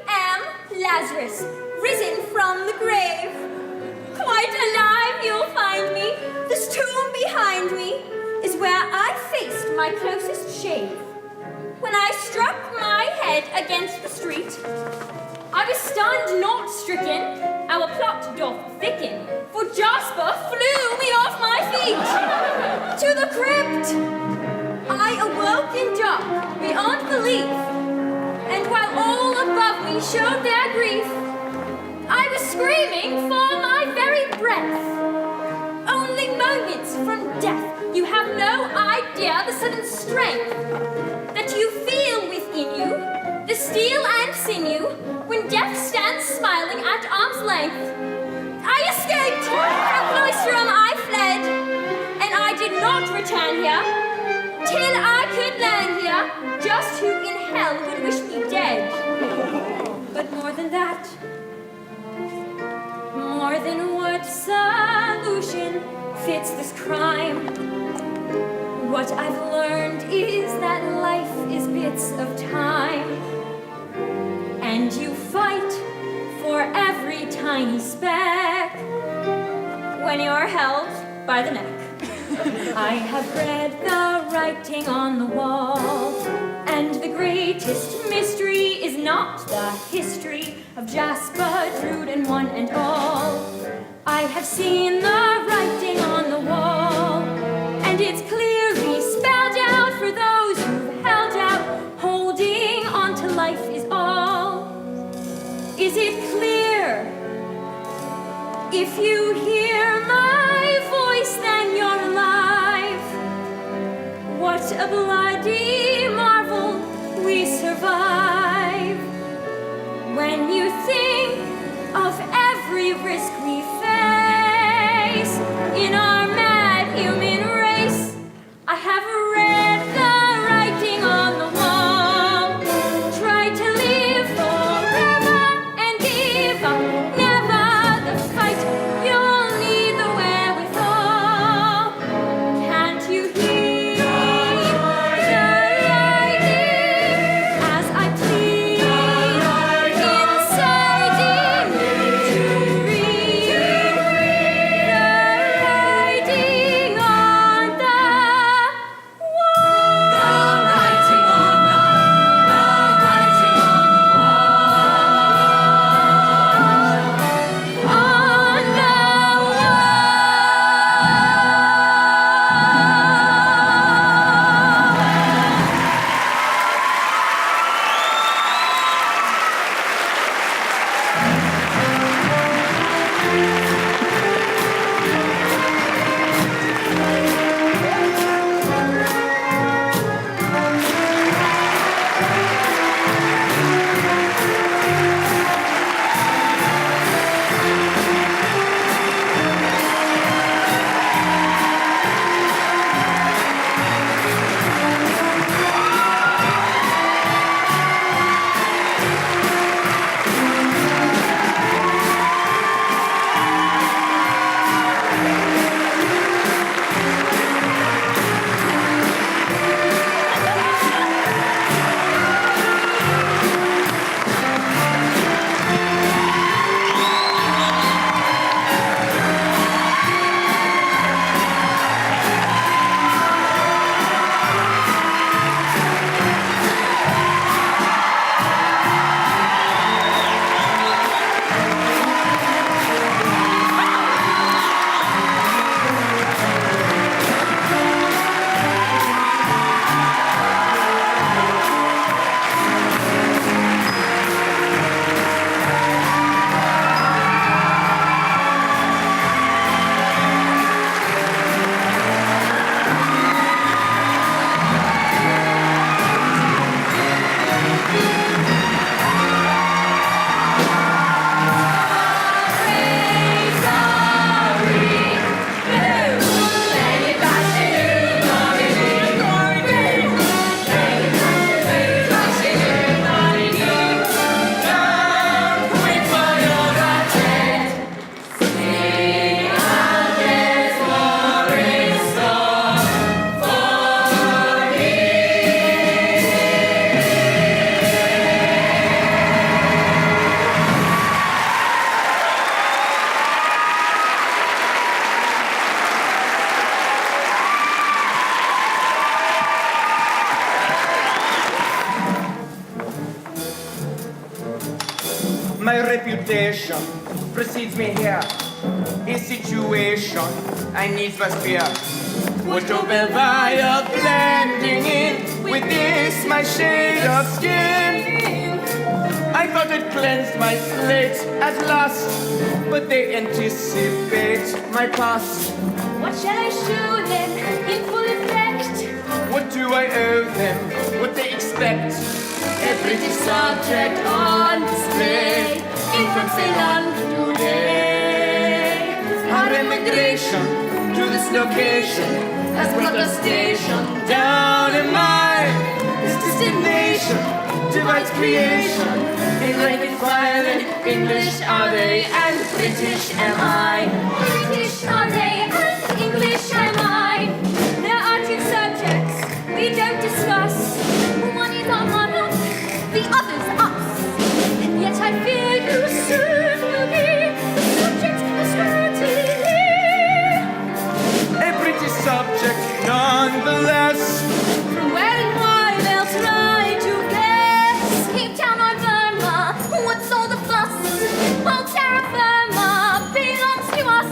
am Lazarus, risen from the grave. Quite alive, you'll find me. This tomb behind me is where I faced my closest shave. When I struck my head against the street, I was stunned, not stricken. Our plot doth thicken, for Jasper flew me off my feet. To the crypt I awoke in dark, beyond belief. And while all above me showed their grief, I was screaming for my very breath. Only moments from death, you have no idea the sudden strength that you feel within you, the steel and sinew, when death stands smiling at arm's length. I escaped from Cloistrum, I fled, and I did not return here, till I could learn here just who in hell would wish me dead. But more than that, more than what solution fits this crime, what I've learned is that life is bits of time, and you fight for every tiny speck when you're held by the neck. I have read the writing on the wall, and the greatest mystery is not the history of Jasper, Drood, and one and all. I have seen the writing on the wall, and it's clearly spelled out for those who've held out. Holding on to life is all. Is it bloody marvel we survive. When you think of every risk we face in our mad human race, I have read the writing on the wall. Try to live forever and give up never the fight. You'll need the wherewithal. Can't you hear the writing as I plead inside in me to read the writing on the wall? The writing on the My reputation precedes me here. A situation I needs must fear. Would to be via blending in with this my shade of skin. I thought it cleansed my slate at last, but they anticipate my past. What shall I show them in full effect? What do I owe them? What they expect? A pretty subject on display in from Ceylon today. Our immigration to this location has brought a station down in mine. This destination divides creation in rank and file and English are they and British am I. British are they and English am I. There are two subjects we don't discuss. One is our mother, the other's us. And yet I fear you soon will be the subject of scrutiny. A British subject nonetheless. From where and why they'll try to guess. Cape Town or Burma, what's all the fuss? Well, terra firma belongs to us.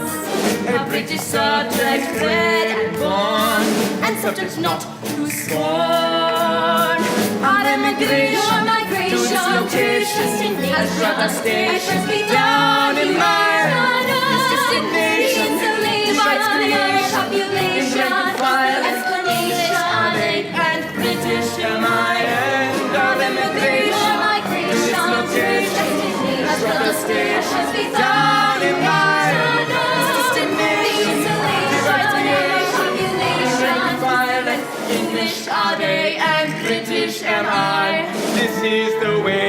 A British subject bred and born, and subject not to scorn. Our immigration to this location has brought a station down in mine. This destination divides creation in rank and file and English are they and fish am I. This is the way